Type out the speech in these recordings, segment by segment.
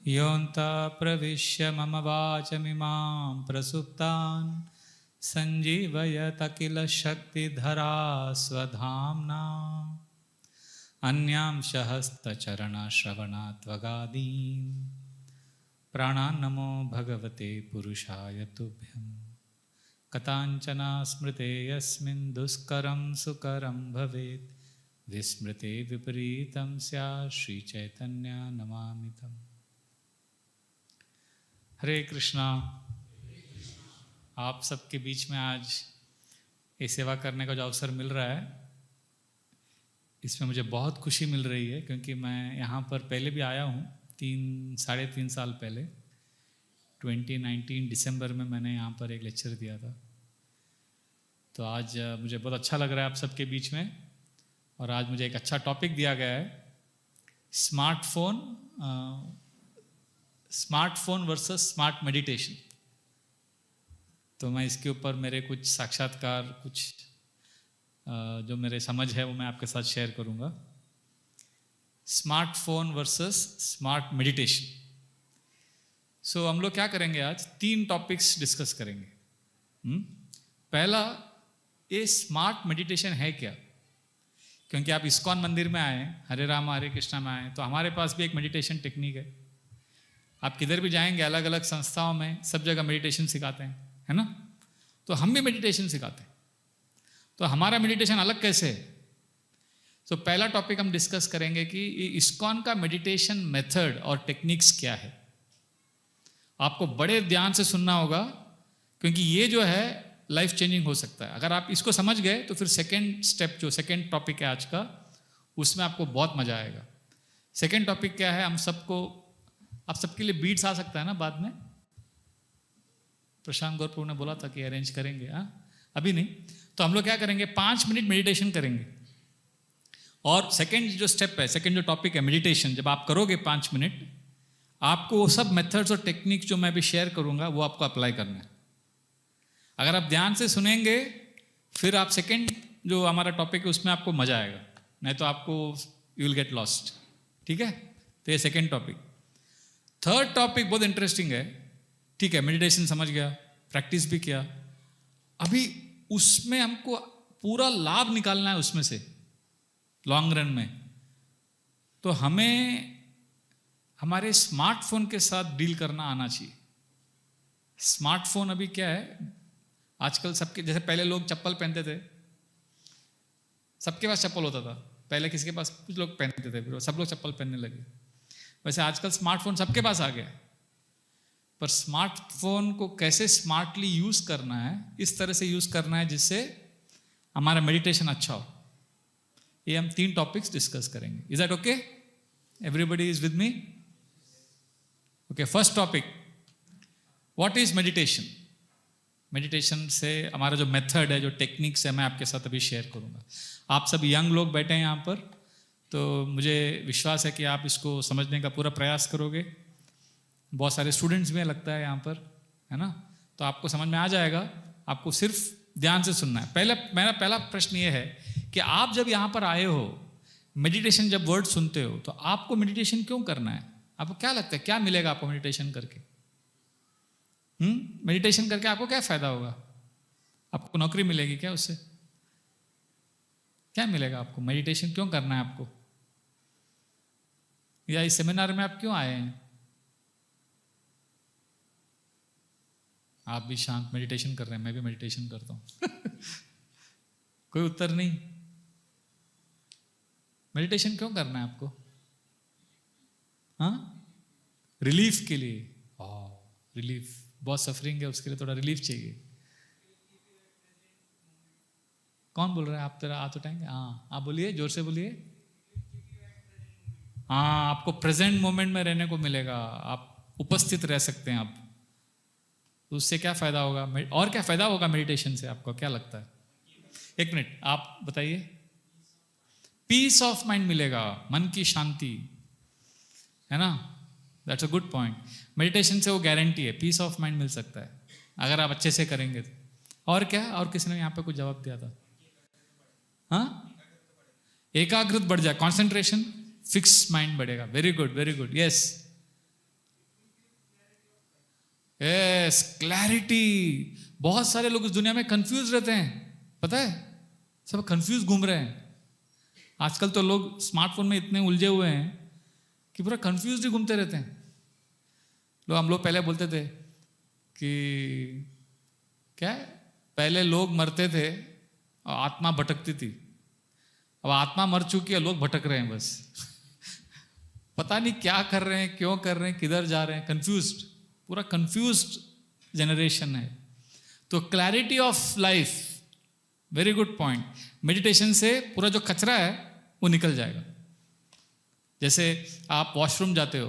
योऽन्तः प्रविश्य मम वाचमिमां प्रसुप्तान् सञ्जीवयत किल शक्तिधरा स्वधाम्ना अन्यांशः हस्तचरणश्रवणात्वगादीन् प्राणान् नमो भगवते पुरुषाय तुभ्यं कथाञ्चन स्मृते यस्मिन् दुष्करं सुकरं भवेत् विस्मृते विपरीतं स्यात् श्रीचैतन्य नमामि तम्। हरे कृष्णा। आप सबके बीच में आज ये सेवा करने का जो अवसर मिल रहा है, इसमें मुझे बहुत खुशी मिल रही है, क्योंकि मैं यहाँ पर पहले भी आया हूँ 3-3.5 साल पहले 2019 दिसंबर में मैंने यहाँ पर एक लेक्चर दिया था। तो आज मुझे बहुत अच्छा लग रहा है आप सबके बीच में, और आज मुझे एक अच्छा टॉपिक दिया गया है, स्मार्टफोन वर्सेस स्मार्ट मेडिटेशन। तो मैं इसके ऊपर मेरे कुछ साक्षात्कार, कुछ जो मेरे समझ है वो मैं आपके साथ शेयर करूँगा। Smartphone versus smart meditation. So हम लोग क्या करेंगे, आज 3 टॉपिक्स डिस्कस करेंगे। पहला, ये स्मार्ट मेडिटेशन है क्या? क्योंकि आप इस्कॉन मंदिर में आए, हरे राम हरे कृष्णा में आए, तो हमारे पास भी एक मेडिटेशन टेक्निक है। आप किधर भी जाएंगे, अलग अलग संस्थाओं में सब जगह मेडिटेशन सिखाते हैं, है ना? तो हम भी मेडिटेशन सिखाते हैं। तो हमारा मेडिटेशन अलग कैसे है? तो पहला टॉपिक हम डिस्कस करेंगे कि इस्कॉन का मेडिटेशन मेथड और टेक्निक्स क्या है। आपको बड़े ध्यान से सुनना होगा, क्योंकि ये जो है लाइफ चेंजिंग हो सकता है। अगर आप इसको समझ गए तो फिर सेकेंड स्टेप, जो सेकेंड टॉपिक है आज का, उसमें आपको बहुत मजा आएगा। सेकेंड टॉपिक क्या है? आप सबके लिए बीट्स आ सकता है ना बाद में? प्रशांत गौरपुर ने बोला था कि अरेंज करेंगे। अभी नहीं, तो हम लोग क्या करेंगे, 5 मिनट मेडिटेशन करेंगे। और सेकेंड जो स्टेप है, सेकेंड जो टॉपिक है मेडिटेशन, जब आप करोगे 5 मिनट, आपको वो सब मेथड्स और टेक्निक जो मैं भी शेयर करूंगा वो आपको अप्लाई करना है। अगर आप ध्यान से सुनेंगे, फिर आप सेकेंड जो हमारा टॉपिक है उसमें आपको मजा आएगा, नहीं तो आपको यू विल गेट लॉस्ट। ठीक है? तो ये सेकेंड टॉपिक। थर्ड टॉपिक बहुत इंटरेस्टिंग है। ठीक है, मेडिटेशन समझ गया, प्रैक्टिस भी किया, अभी उसमें हमको पूरा लाभ निकालना है उसमें से लॉन्ग रन में। तो हमें हमारे स्मार्टफोन के साथ डील करना आना चाहिए। स्मार्टफोन अभी क्या है, आजकल सबके, जैसे पहले लोग चप्पल पहनते थे, सबके पास चप्पल होता था। पहले किसी के पास, कुछ लोग पहनते थे, फिर सब लोग चप्पल पहनने लगे। वैसे आजकल स्मार्टफोन सबके पास आ गया, पर स्मार्टफोन को कैसे स्मार्टली यूज करना है, इस तरह से यूज करना है जिससे हमारा मेडिटेशन अच्छा हो। ये हम 3 टॉपिक्स डिस्कस करेंगे। Is that okay? Everybody is with me? Okay, first topic, what is meditation? Meditation से हमारा जो मेथड है, जो टेक्निक्स है, मैं आपके साथ अभी शेयर करूंगा। आप सब यंग लोग बैठे हैं यहाँ पर, तो मुझे विश्वास है कि आप इसको समझने का पूरा प्रयास करोगे। बहुत सारे स्टूडेंट्स भी लगता है यहाँ पर, है ना? तो आपको समझ में आ जाएगा, आपको सिर्फ ध्यान से सुनना है। मेरा पहला प्रश्न ये है कि आप जब यहाँ पर आए हो, मेडिटेशन जब वर्ड सुनते हो, तो आपको मेडिटेशन क्यों करना है? आपको क्या लगता है, क्या मिलेगा आपको मेडिटेशन करके? मेडिटेशन करके आपको क्या फायदा होगा? आपको नौकरी मिलेगी क्या उससे? क्या मिलेगा आपको? मेडिटेशन क्यों करना है आपको? या इस सेमिनार में आप क्यों आए हैं? आप भी शांत मेडिटेशन कर रहे हैं, मैं भी मेडिटेशन करता हूं। कोई उत्तर नहीं। मेडिटेशन क्यों करना है आपको? रिलीफ के लिए। रिलीफ, बहुत सफरिंग है, उसके लिए थोड़ा रिलीफ चाहिए। कौन बोल रहा है? आप तेरा हाथ उठाएंगे? आप बोलिए, जोर से बोलिए। आपको प्रेजेंट मोमेंट में रहने को मिलेगा, आप उपस्थित रह सकते हैं। आप तो उससे क्या फायदा होगा, और क्या फायदा होगा मेडिटेशन से? आपको क्या लगता है? 1 मिनट आप बताइए। पीस ऑफ माइंड मिलेगा, मन की शांति, है ना? That's a good point. Meditation से वो गारंटी है, पीस ऑफ माइंड मिल सकता है अगर आप अच्छे से करेंगे तो। और क्या? और किसी ने यहाँ पे कुछ जवाब दिया था? एकाग्रता बढ़ जाए, कॉन्सेंट्रेशन, फिक्स माइंड बढ़ेगा। Very good, very good, yes. Yes, clarity. बहुत सारे लोग इस दुनिया में कंफ्यूज रहते हैं, पता है, सब कंफ्यूज घूम रहे हैं। आजकल तो लोग स्मार्टफोन में इतने उलझे हुए हैं कि पूरा कंफ्यूज ही घूमते रहते हैं। हम लोग पहले बोलते थे कि क्या है, पहले लोग मरते थे और आत्मा भटकती थी, अब आत्मा मर चुकी है, लोग भटक रहे हैं बस। पता नहीं क्या कर रहे हैं, क्यों कर रहे हैं, किधर जा रहे हैं, कंफ्यूज्ड, पूरा कंफ्यूज्ड जनरेशन है। तो clarity of life, very good point. Meditation से पूरा जो कचरा है वो निकल जाएगा। जैसे आप वॉशरूम जाते हो,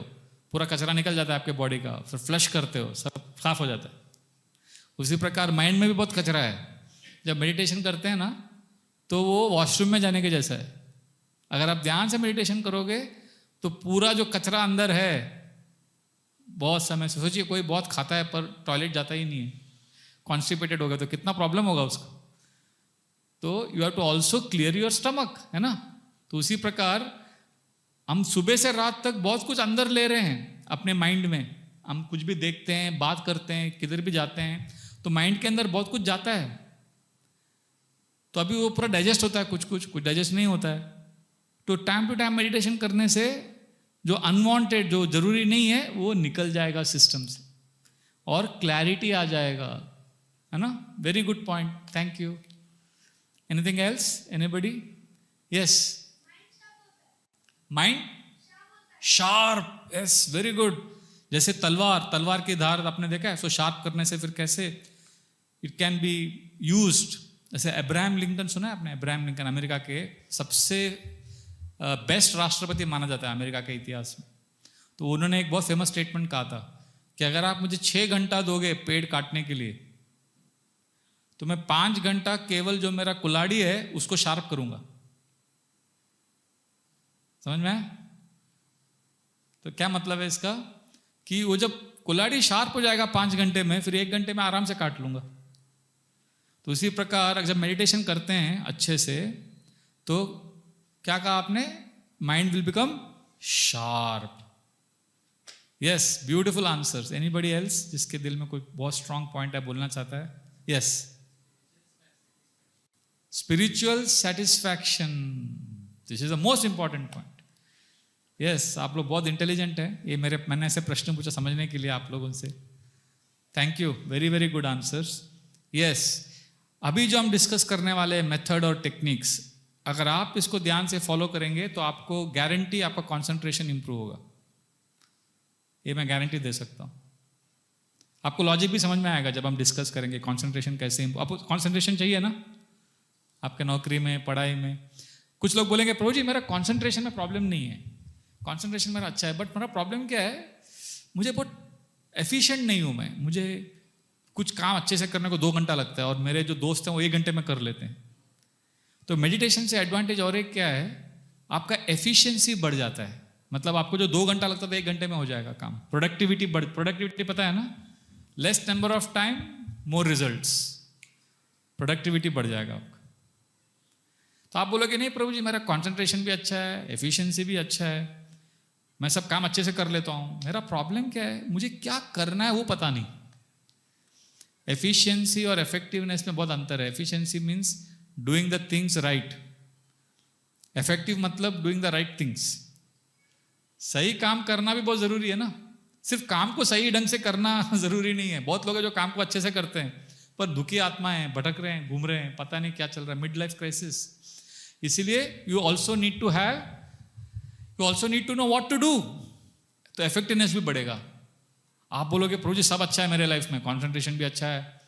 पूरा कचरा निकल जाता है आपके बॉडी का, फिर फ्लश करते हो, सब साफ हो जाता है। उसी प्रकार माइंड में भी बहुत कचरा है। जब मेडिटेशन करते हैं ना, तो वो वॉशरूम में जाने के जैसा है। अगर आप ध्यान से मेडिटेशन करोगे तो पूरा जो कचरा अंदर है, बहुत समय से, सोचिए कोई बहुत खाता है पर टॉयलेट जाता ही नहीं है, कॉन्स्टिपेटेड हो गया, तो कितना प्रॉब्लम होगा उसको। तो you have to also clear your stomach, है ना। तो उसी प्रकार हम सुबह से रात तक बहुत कुछ अंदर ले रहे हैं अपने माइंड में। हम कुछ भी देखते हैं, बात करते हैं, किधर भी जाते हैं, तो माइंड के अंदर बहुत कुछ जाता है। तो अभी वो पूरा डाइजेस्ट होता है, कुछ डाइजेस्ट नहीं होता है। तो टाइम टू टाइम मेडिटेशन करने से जो अनवांटेड, जो जरूरी नहीं है, वो निकल जाएगा सिस्टम से और क्लैरिटी आ जाएगा, है ना। Very good point, thank you. Anything else, anybody? Yes, mind sharp, yes, very good. जैसे तलवार की धार आपने देखा है, सो शार्प करने से फिर कैसे इट कैन बी यूज्ड। जैसे अब्राहम लिंकन, सुना है आपने? अब्राहम लिंकन अमेरिका के सबसे बेस्ट राष्ट्रपति माना जाता है अमेरिका के इतिहास में। तो उन्होंने एक बहुत फेमस स्टेटमेंट कहा था कि अगर आप मुझे 6 घंटा दोगे पेड़ काटने के लिए, तो मैं 5 घंटा केवल जो मेरा कुल्हाड़ी है उसको शार्प करूंगा। समझ में आया? तो क्या मतलब है इसका, कि वो जब कुल्हाड़ी शार्प हो जाएगा 5 घंटे में, फिर 1 घंटे में आराम से काट लूंगा। तो उसी प्रकार जब मेडिटेशन करते हैं अच्छे से, तो क्या कहा आपने? Mind will become sharp. Yes, beautiful answers. Anybody else जिसके दिल में कोई बहुत स्ट्रांग पॉइंट है, बोलना चाहता है? Yes, spiritual satisfaction, this is the most important point. Yes, आप लोग बहुत इंटेलिजेंट हैं। ये मैंने ऐसे प्रश्न पूछा समझने के लिए आप लोगों से। Thank you, very very good answers. Yes, अभी जो हम डिस्कस करने वाले मेथड और टेक्निक्स, अगर आप इसको ध्यान से फॉलो करेंगे तो आपको गारंटी, आपका कंसंट्रेशन इंप्रूव होगा। ये मैं गारंटी दे सकता हूँ। आपको लॉजिक भी समझ में आएगा जब हम डिस्कस करेंगे कंसंट्रेशन कैसे इंप्रूव। आपको कंसंट्रेशन चाहिए ना आपके नौकरी में, पढ़ाई में। कुछ लोग बोलेंगे प्रभु जी मेरा कंसंट्रेशन में प्रॉब्लम नहीं है, कंसंट्रेशन मेरा अच्छा है, बट मेरा प्रॉब्लम क्या है, मुझे बहुत एफिशिएंट नहीं हूँ मैं, मुझे कुछ काम अच्छे से करने को 2 घंटा लगता है और मेरे जो दोस्त हैं वो 1 घंटे में कर लेते हैं। तो मेडिटेशन से एडवांटेज और एक क्या है, आपका एफिशिएंसी बढ़ जाता है। मतलब आपको जो 2 घंटा लगता था 1 घंटे में हो जाएगा काम। प्रोडक्टिविटी पता है ना, less number of time more results, productivity बढ़ जाएगा आपका। तो आप बोलोगे नहीं प्रभु जी मेरा कंसंट्रेशन भी अच्छा है, एफिशिएंसी भी अच्छा है, मैं सब काम अच्छे से कर लेता हूँ, मेरा प्रॉब्लम क्या है, मुझे क्या करना है वो पता नहीं। एफिशिएंसी और इफेक्टिवनेस में बहुत अंतर है। Efficiency means doing the things right, effective मतलब डूइंग द राइट थिंग्स। सही काम करना भी बहुत जरूरी है ना, सिर्फ काम को सही ढंग से करना जरूरी नहीं है। बहुत लोग हैं जो काम को अच्छे से करते हैं पर दुखी आत्मा है, भटक रहे हैं, घूम रहे हैं, पता नहीं क्या चल रहा है, मिड लाइफ क्राइसिस। इसीलिए you also need to know what to do, तो इफेक्टिवनेस भी बढ़ेगा। आप बोलोगे प्रभु जी सब अच्छा है मेरे लाइफ में, कंसंट्रेशन भी अच्छा है,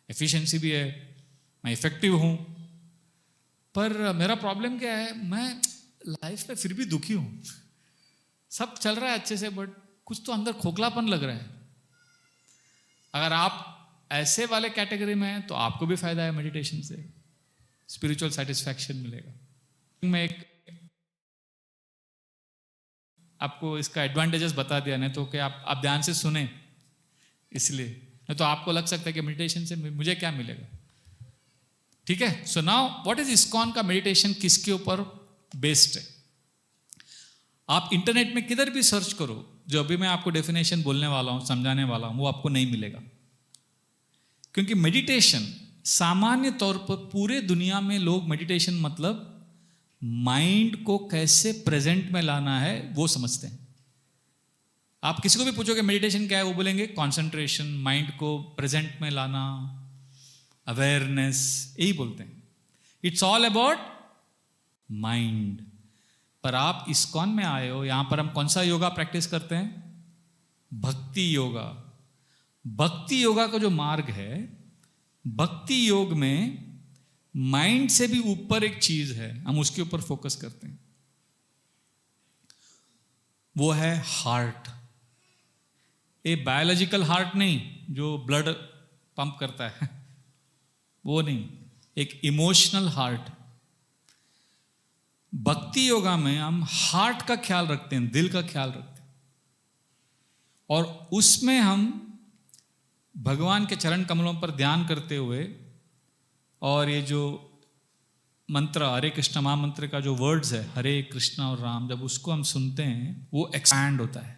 एफिशिएंसी भी है, मैं इफेक्टिव हूं, पर मेरा प्रॉब्लम क्या है, मैं लाइफ में फिर भी दुखी हूं। सब चल रहा है अच्छे से बट कुछ तो अंदर खोखलापन लग रहा है। अगर आप ऐसे वाले कैटेगरी में हैं तो आपको भी फायदा है मेडिटेशन से, स्पिरिचुअल सेटिस्फैक्शन मिलेगा। मैं एक आपको इसका एडवांटेजेस बता दिया, नहीं तो कि आप ध्यान से सुने, इसलिए नहीं तो आपको लग सकता है कि मेडिटेशन से मुझे क्या मिलेगा। ठीक है, so now what is ISKCON का मेडिटेशन किसके ऊपर बेस्ड है? आप इंटरनेट में किधर भी सर्च करो, जो अभी मैं आपको डेफिनेशन बोलने वाला हूं, समझाने वाला हूं, वो आपको नहीं मिलेगा। क्योंकि मेडिटेशन सामान्य तौर पर पूरे दुनिया में लोग मेडिटेशन मतलब माइंड को कैसे प्रेजेंट में लाना है वो समझते हैं। आप किसी को भी पूछोगे मेडिटेशन क्या है, वो बोलेंगे कंसंट्रेशन, माइंड को प्रेजेंट में लाना, अवेयरनेस, यही बोलते हैं। It's all about mind. पर आप इस्कॉन में आए हो, यहां पर हम कौन सा योगा प्रैक्टिस करते हैं? भक्ति योगा। भक्ति योगा का जो मार्ग है, भक्ति योग में माइंड से भी ऊपर एक चीज है, हम उसके ऊपर फोकस करते हैं, वो है हार्ट। ए बायोलॉजिकल हार्ट नहीं जो ब्लड पंप करता है, वो नहीं, एक इमोशनल हार्ट। भक्ति योगा में हम हार्ट का ख्याल रखते हैं, दिल का ख्याल रखते हैं, और उसमें हम भगवान के चरण कमलों पर ध्यान करते हुए, और ये जो मंत्र हरे कृष्ण महामंत्र का जो वर्ड्स है हरे कृष्ण और राम, जब उसको हम सुनते हैं वो एक्सपैंड होता है।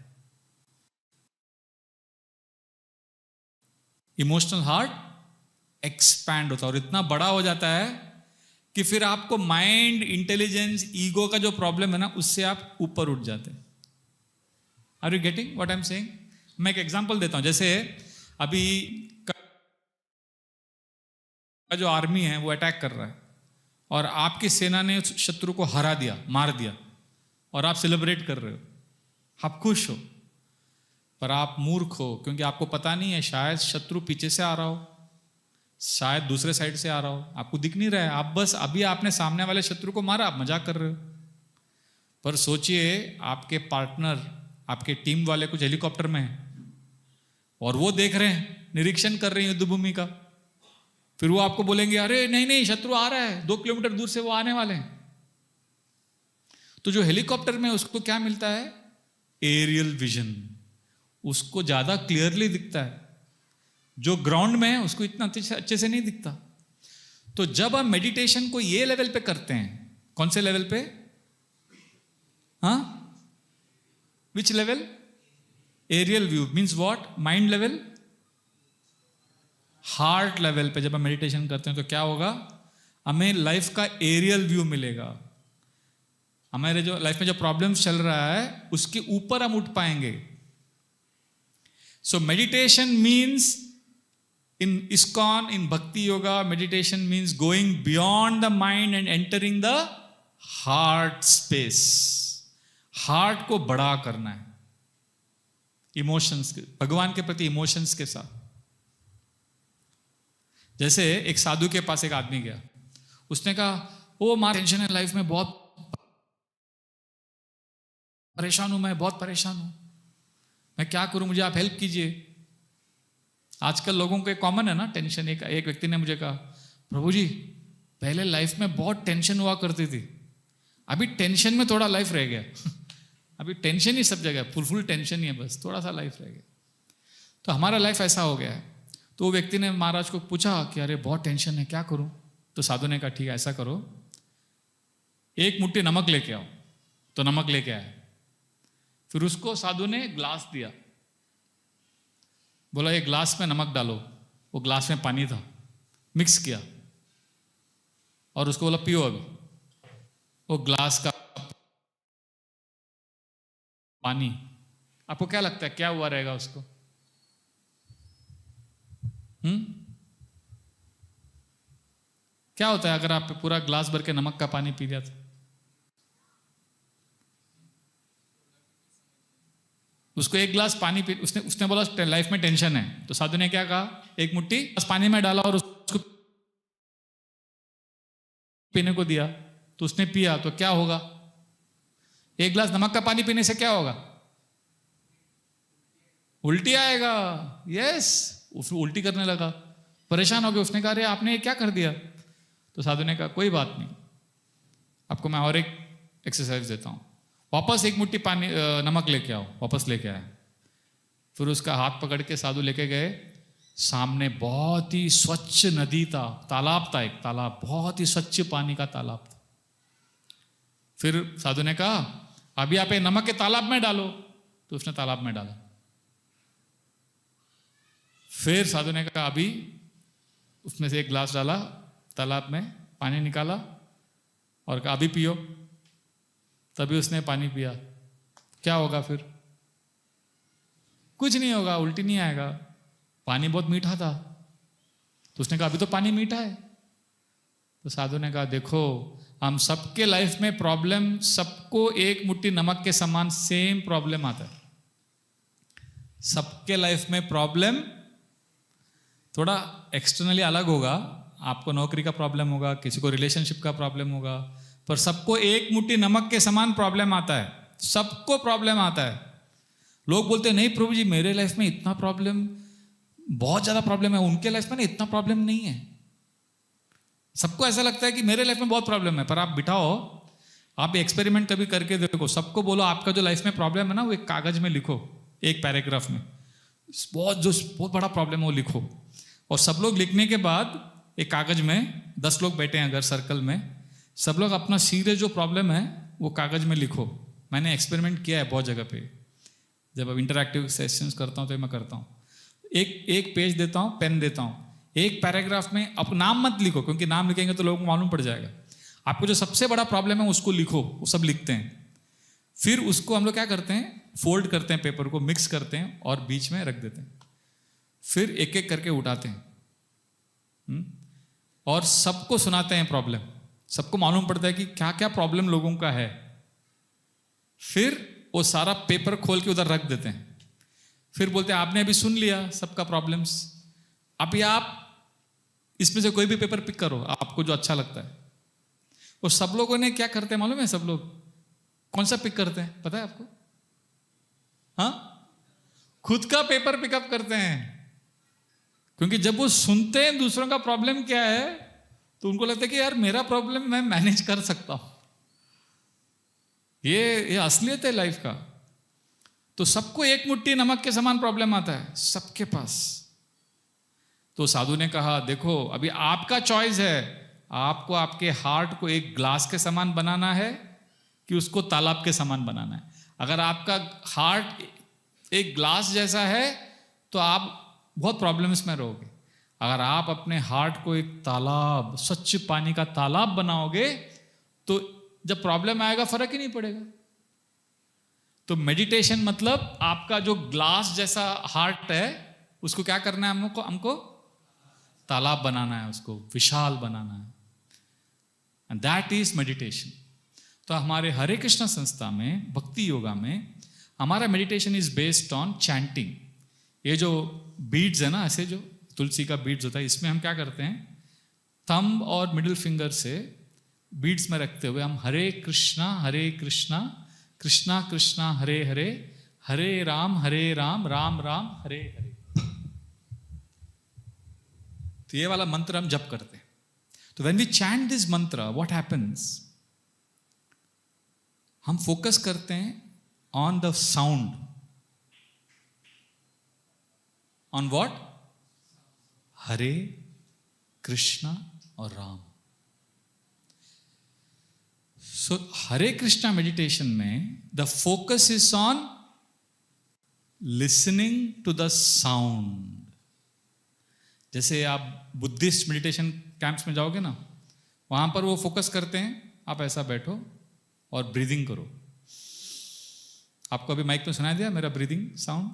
इमोशनल हार्ट एक्सपैंड होता है और इतना बड़ा हो जाता है कि फिर आपको माइंड, इंटेलिजेंस, ईगो का जो प्रॉब्लम है ना, उससे आप ऊपर उठ जाते हैं। Are you getting what I am saying? मैं एक एग्जांपल देता हूं। जैसे अभी का जो आर्मी है वो अटैक कर रहा है और आपकी सेना ने शत्रु को हरा दिया, मार दिया, और आप सेलिब्रेट कर रहे हो, आप खुश हो। पर आप मूर्ख हो, क्योंकि आपको पता नहीं है, शायद शत्रु पीछे से आ रहा हो, शायद दूसरे साइड से आ रहा हो, आपको दिख नहीं रहा है। आप बस अभी आपने सामने वाले शत्रु को मारा, आप मजाक कर रहे हो। पर सोचिए आपके पार्टनर, आपके टीम वाले कुछ हेलीकॉप्टर में है और वो देख रहे हैं, निरीक्षण कर रहे हैं युद्ध भूमि का। फिर वो आपको बोलेंगे अरे नहीं नहीं शत्रु आ रहा है, 2 किलोमीटर दूर से वो आने वाले हैं। तो जो हेलीकॉप्टर में उसको क्या मिलता है? एरियल विजन, उसको ज्यादा क्लियरली दिखता है। जो ग्राउंड में है उसको इतना अच्छे से नहीं दिखता। तो जब हम मेडिटेशन को ये लेवल पे करते हैं, कौन से लेवल पे? हाँ, which level? Aerial view means what? Mind level, heart level पे जब हम मेडिटेशन करते हैं तो क्या होगा? हमें लाइफ का एरियल व्यू मिलेगा। हमारे जो लाइफ में जो प्रॉब्लम चल रहा है उसके ऊपर हम उठ पाएंगे। So meditation means in ISKCON, in Bhakti Yoga, meditation means going beyond the mind and entering the heart space. Heart को बड़ा करना है, इमोशंस के, भगवान के प्रति इमोशंस के साथ। जैसे एक साधु के पास एक आदमी गया, उसने कहा ओ मां टेंशन है लाइफ में, बहुत परेशान हूं, मैं बहुत परेशान हूं, मैं क्या करूं, मुझे आप हेल्प कीजिए। आजकल लोगों को कॉमन है ना टेंशन। एक व्यक्ति ने मुझे कहा प्रभु जी पहले लाइफ में बहुत टेंशन हुआ करती थी, अभी टेंशन में थोड़ा लाइफ रह गया। अभी टेंशन ही सब जगह, फुल टेंशन ही है, बस थोड़ा सा लाइफ रह गया। तो हमारा लाइफ ऐसा हो गया है। तो वो व्यक्ति ने महाराज को पूछा कि अरे बहुत टेंशन है, क्या करूं? तो साधु ने कहा ठीक है ऐसा करो, 1 मुट्ठी नमक लेके आओ। तो नमक लेके आया, फिर उसको साधु ने ग्लास दिया, बोला ये ग्लास में नमक डालो। वो ग्लास में पानी था, मिक्स किया और उसको बोला पियो अभी। वो ग्लास का पानी, आपको क्या लगता है क्या हुआ रहेगा उसको? क्या होता है अगर आप पूरा ग्लास भर के नमक का पानी पी लिया तो? उसको 1 गिलास पानी पी, उसने बोला लाइफ में टेंशन है। तो साधु ने क्या कहा, 1 मुट्ठी बस पानी में डाला और उसको पीने को दिया। तो उसने पिया, तो क्या होगा? 1 गिलास नमक का पानी पीने से क्या होगा? उल्टी आएगा। यस, उल्टी करने लगा, परेशान हो गया। उसने कहा अरे आपने ये क्या कर दिया? तो साधु ने कहा कोई बात नहीं, आपको मैं और एक एक्सरसाइज देता हूं। वापस 1 मुट्ठी पानी नमक लेके आओ। वापस लेके आया, फिर उसका हाथ पकड़ के साधु लेके गए। सामने बहुत ही स्वच्छ नदी था, तालाब था, एक तालाब, बहुत ही स्वच्छ पानी का तालाब था। फिर साधु ने कहा अभी आप ये नमक के तालाब में डालो, तो उसने तालाब में डाला। फिर साधु ने कहा अभी उसमें से एक गिलास डाला तालाब में, पानी निकाला और कहा अभी पियो। तभी उसने पानी पिया। क्या होगा फिर? कुछ नहीं होगा, उल्टी नहीं आएगा, पानी बहुत मीठा था। तो उसने कहा अभी तो पानी मीठा है। तो साधु ने कहा देखो, हम सबके लाइफ में प्रॉब्लम, सबको एक मुट्ठी नमक के समान सेम प्रॉब्लम आता है। सबके लाइफ में प्रॉब्लम थोड़ा एक्सटर्नली अलग होगा। आपको नौकरी का प्रॉब्लम होगा, किसी को रिलेशनशिप का प्रॉब्लम होगा, पर सबको एक मुट्ठी नमक के समान प्रॉब्लम आता है। सबको प्रॉब्लम आता है। लोग बोलते हैं नहीं प्रभु जी मेरे लाइफ में इतना प्रॉब्लम, बहुत ज्यादा प्रॉब्लम है, उनके लाइफ में ना इतना प्रॉब्लम नहीं है। सबको ऐसा लगता है कि मेरे लाइफ में बहुत प्रॉब्लम है। पर आप बिठाओ, आप एक्सपेरिमेंट कभी करके देखो, सबको बोलो आपका जो लाइफ में प्रॉब्लम है ना वो एक कागज में लिखो, एक पैराग्राफ में, बहुत बड़ा प्रॉब्लम है वो लिखो। और सब लोग लिखने के बाद एक कागज में 10 लोग बैठे हैं अगर सर्कल में, सब लोग अपना सीरियस जो प्रॉब्लम है वो कागज में लिखो। मैंने एक्सपेरिमेंट किया है बहुत जगह पे, जब अब इंटरैक्टिव सेशंस करता हूँ तो मैं करता हूँ। एक पेज देता हूँ, पेन देता हूँ, एक पैराग्राफ में आप नाम मत लिखो, क्योंकि नाम लिखेंगे तो लोगों को मालूम पड़ जाएगा। आपको जो सबसे बड़ा प्रॉब्लम है उसको लिखो, वो सब लिखते हैं। फिर उसको हम लोग क्या करते हैं, फोल्ड करते हैं, पेपर को मिक्स करते हैं और बीच में रख देते हैं। फिर एक एक करके उठाते हैं और सबको सुनाते हैं प्रॉब्लम। सबको मालूम पड़ता है कि क्या क्या प्रॉब्लम लोगों का है। फिर वो सारा पेपर खोल के उधर रख देते हैं। फिर बोलते हैं आपने अभी सुन लिया सबका प्रॉब्लम्स, अभी आप इसमें से कोई भी पेपर पिक करो आपको जो अच्छा लगता है। और सब लोगों ने क्या करते हैं मालूम है? सब लोग कौन सा पिक करते हैं पता है आपको? हाँ, खुद का पेपर पिकअप करते हैं। क्योंकि जब वो सुनते हैं दूसरों का प्रॉब्लम क्या है तो उनको लगता है कि यार मेरा प्रॉब्लम मैं मैनेज कर सकता हूं। ये असलियत है लाइफ का। तो सबको एक मुट्ठी नमक के समान प्रॉब्लम आता है, सबके पास। तो साधु ने कहा देखो अभी आपका चॉइस है, आपको आपके हार्ट को एक ग्लास के समान बनाना है कि उसको तालाब के समान बनाना है। अगर आपका हार्ट एक ग्लास जैसा है तो आप बहुत प्रॉब्लम्स में रहोगे। अगर आप अपने हार्ट को एक तालाब, स्वच्छ पानी का तालाब बनाओगे तो जब प्रॉब्लम आएगा फर्क ही नहीं पड़ेगा। तो मेडिटेशन मतलब आपका जो ग्लास जैसा हार्ट है उसको क्या करना है, हमको तालाब बनाना है, उसको विशाल बनाना है। And that is meditation. तो हमारे हरे कृष्णा संस्था में, भक्ति योगा में, हमारा meditation is based on chanting. ये जो बीड्स है ना, ऐसे जो तुलसी का बीड्स होता है, इसमें हम क्या करते हैं, थंब और मिडिल फिंगर से बीड्स में रखते हुए हम हरे कृष्णा कृष्णा कृष्णा हरे हरे, हरे राम राम राम हरे हरे। तो ये वाला मंत्र हम जप करते हैं। तो when we chant this mantra what happens, हम फोकस करते हैं on the sound. On what? Hare Krishna और राम। सो हरे कृष्णा मेडिटेशन में the focus is on listening to the sound. जैसे आप बुद्धिस्ट मेडिटेशन कैंप्स में जाओगे ना, वहां पर वो फोकस करते हैं, आप ऐसा बैठो और ब्रीदिंग करो। आपको अभी माइक में सुनाई दिया मेरा ब्रीदिंग साउंड?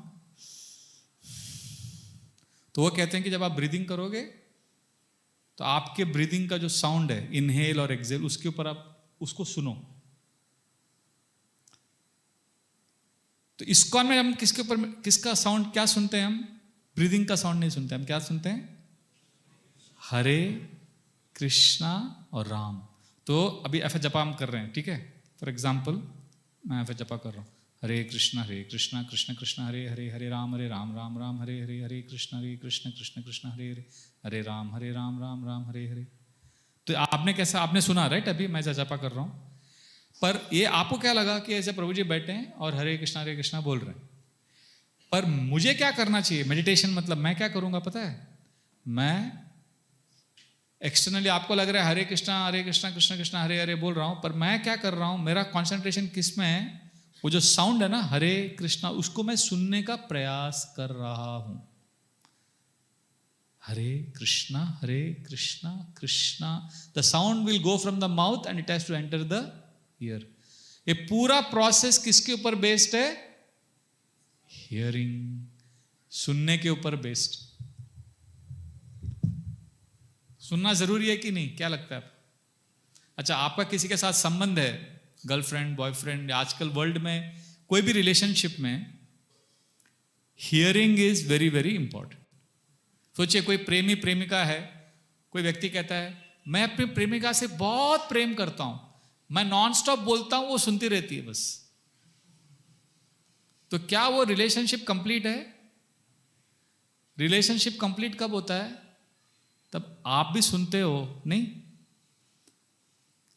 तो वो कहते हैं कि जब आप ब्रीदिंग करोगे तो आपके ब्रीदिंग का जो साउंड है, इनहेल और एक्सेल, उसके ऊपर आप उसको सुनो। तो इस्कॉन में हम किसके ऊपर, किसका साउंड क्या सुनते हैं? हम ब्रीदिंग का साउंड नहीं सुनते, हम क्या सुनते हैं? हरे कृष्णा और राम। तो अभी ऐसा जपा हम कर रहे हैं, ठीक है? फॉर एग्जाम्पल मैं ऐसा जपा कर रहा हूँ, हरे कृष्णा कृष्ण कृष्ण हरे हरे, हरे राम राम राम हरे हरे, हरे कृष्ण कृष्ण कृष्ण हरे हरे, हरे राम राम राम हरे हरे। तो आपने कैसा, आपने सुना राइट? अभी मैं जपा कर रहा हूँ, पर ये आपको क्या लगा कि ऐसे प्रभु जी बैठे हैं और हरे कृष्णा बोल रहे हैं। पर मुझे क्या करना चाहिए? मेडिटेशन मतलब मैं क्या करूंगा पता है? मैं एक्सटर्नली आपको लग रहा है हरे कृष्णा कृष्ण कृष्ण हरे हरे बोल रहा हूं, पर मैं क्या कर रहा हूं, मेरा कंसंट्रेशन किस में है? वो जो साउंड है ना हरे कृष्णा, उसको मैं सुनने का प्रयास कर रहा हूं। Hare Krishna Krishna, the sound will go from the mouth and it has to enter the ear. ये पूरा प्रोसेस किसके ऊपर बेस्ड है? हियरिंग, सुनने के ऊपर बेस्ड। सुनना जरूरी है कि नहीं, क्या लगता है आपको? अच्छा, आपका किसी के साथ संबंध है, गर्लफ्रेंड, बॉयफ्रेंड, आजकल वर्ल्ड में कोई भी रिलेशनशिप में hearing is very very important. सोचिए कोई प्रेमी प्रेमिका है, कोई व्यक्ति कहता है मैं अपनी प्रेमिका से बहुत प्रेम करता हूं, मैं नॉन स्टॉप बोलता हूं, वो सुनती रहती है बस। तो क्या वो रिलेशनशिप कंप्लीट है? रिलेशनशिप कंप्लीट कब होता है? तब आप भी सुनते हो, नहीं?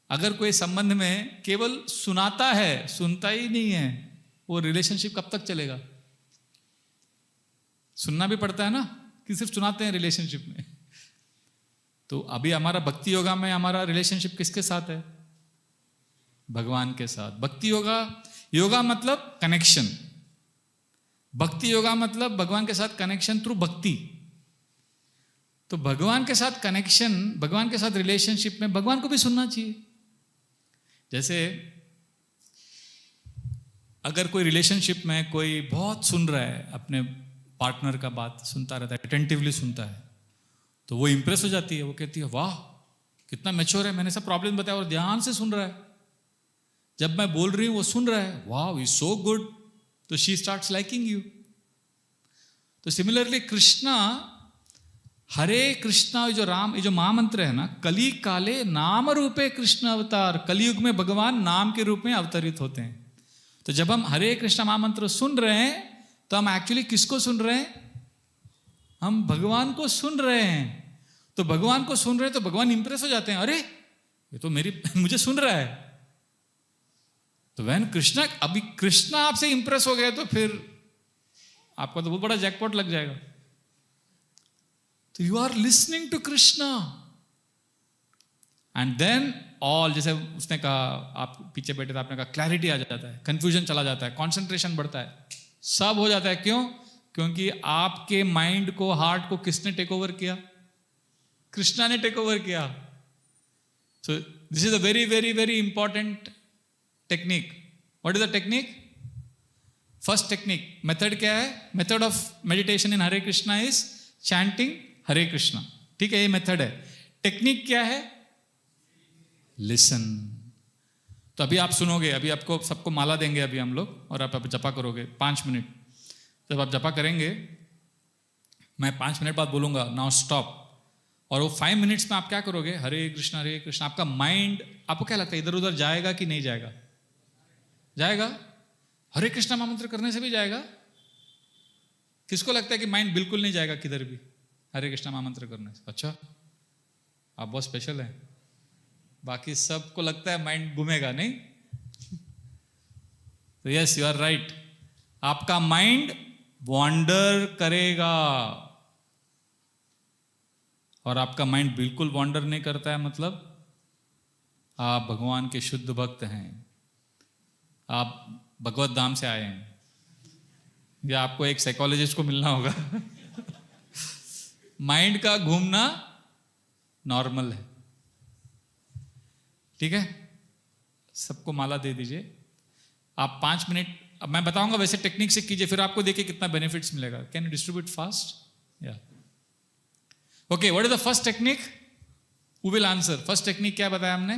अगर कोई संबंध में केवल सुनाता है, सुनता ही नहीं है, वो रिलेशनशिप कब तक चलेगा? सुनना भी पड़ता है ना, कि सिर्फ सुनाते हैं रिलेशनशिप में। तो अभी हमारा भक्ति योगा में हमारा रिलेशनशिप किसके साथ है? भगवान के साथ। भक्ति योगा, योगा मतलब कनेक्शन, भक्ति योगा मतलब भगवान के साथ कनेक्शन थ्रू भक्ति। तो भगवान के साथ कनेक्शन, भगवान के साथ रिलेशनशिप में भगवान को भी सुनना चाहिए। जैसे अगर कोई रिलेशनशिप में कोई बहुत सुन रहा है, अपने पार्टनर का बात सुनता रहता है, अटेंटिवली सुनता है, तो वो इंप्रेस हो जाती है। वो कहती है वाह कितना मैच्योर है, मैंने सब प्रॉब्लम बताया और ध्यान से सुन रहा है, जब मैं बोल रही हूं वो सुन रहा है, वाह इज सो गुड। तो शी स्टार्ट्स लाइकिंग यू। तो सिमिलरली कृष्णा, हरे कृष्णा, जो राम, ये जो महामंत्र है ना, कली काले नाम रूपे कृष्ण अवतार, कलयुग में भगवान नाम के रूप में अवतरित होते हैं। तो जब हम हरे कृष्णा महामंत्र सुन रहे हैं तो हम एक्चुअली किसको सुन रहे हैं? हम भगवान को सुन रहे हैं। तो भगवान को सुन रहे हैं तो भगवान इंप्रेस हो जाते हैं, अरे ये तो मुझे सुन रहा है। तो वैन कृष्णा, अभी कृष्णा आपसे इंप्रेस हो गए तो फिर आपका तो बहुत बड़ा जैकपॉट लग जाएगा। तो you are listening to Krishna and then all, जैसे उसने कहा, आप पीछे बैठे थे, आपने कहा क्लैरिटी आ जाता है, कंफ्यूजन चला जाता है, कंसंट्रेशन बढ़ता है, सब हो जाता है। क्यों? क्योंकि आपके माइंड को, हार्ट को किसने टेक ओवर किया? कृष्णा ने टेक ओवर किया। So this is a very very very important technique. What is the technique? First technique, method क्या है? Method of meditation in Hare Krishna is chanting Hare Krishna. ठीक है, ये मेथड है। टेक्निक क्या है? लिसन। तो अभी आप सुनोगे, अभी आपको सबको माला देंगे अभी हम लोग, और आप जपा करोगे 5 मिनट। जब आप जपा करेंगे, मैं 5 मिनट बाद बोलूंगा नाउ स्टॉप, और वो 5 मिनट्स में आप क्या करोगे? हरे कृष्णा हरे कृष्णा। आपका माइंड, आपको क्या लगता है इधर उधर जाएगा कि नहीं जाएगा? जाएगा। हरे कृष्णा महामंत्र करने से भी जाएगा। किसको लगता है कि माइंड बिल्कुल नहीं जाएगा किधर भी हरे कृष्णा महामंत्र करने से? अच्छा, आप बहुत स्पेशल हैं। बाकी सबको लगता है माइंड घूमेगा, नहीं? तो यस, यू आर राइट, आपका माइंड वॉन्डर करेगा। और आपका माइंड बिल्कुल वॉन्डर नहीं करता है मतलब आप भगवान के शुद्ध भक्त हैं, आप भगवत धाम से आए हैं, या आपको एक साइकोलॉजिस्ट को मिलना होगा। माइंड का घूमना नॉर्मल है। ठीक है, सबको माला दे दीजिए। आप 5 मिनट, अब मैं बताऊंगा वैसे टेक्निक से कीजिए, फिर आपको देखिए कितना बेनिफिट्स मिलेगा। Can you distribute fast? या okay, what is the first technique? Who will answer? First technique क्या बताया हमने?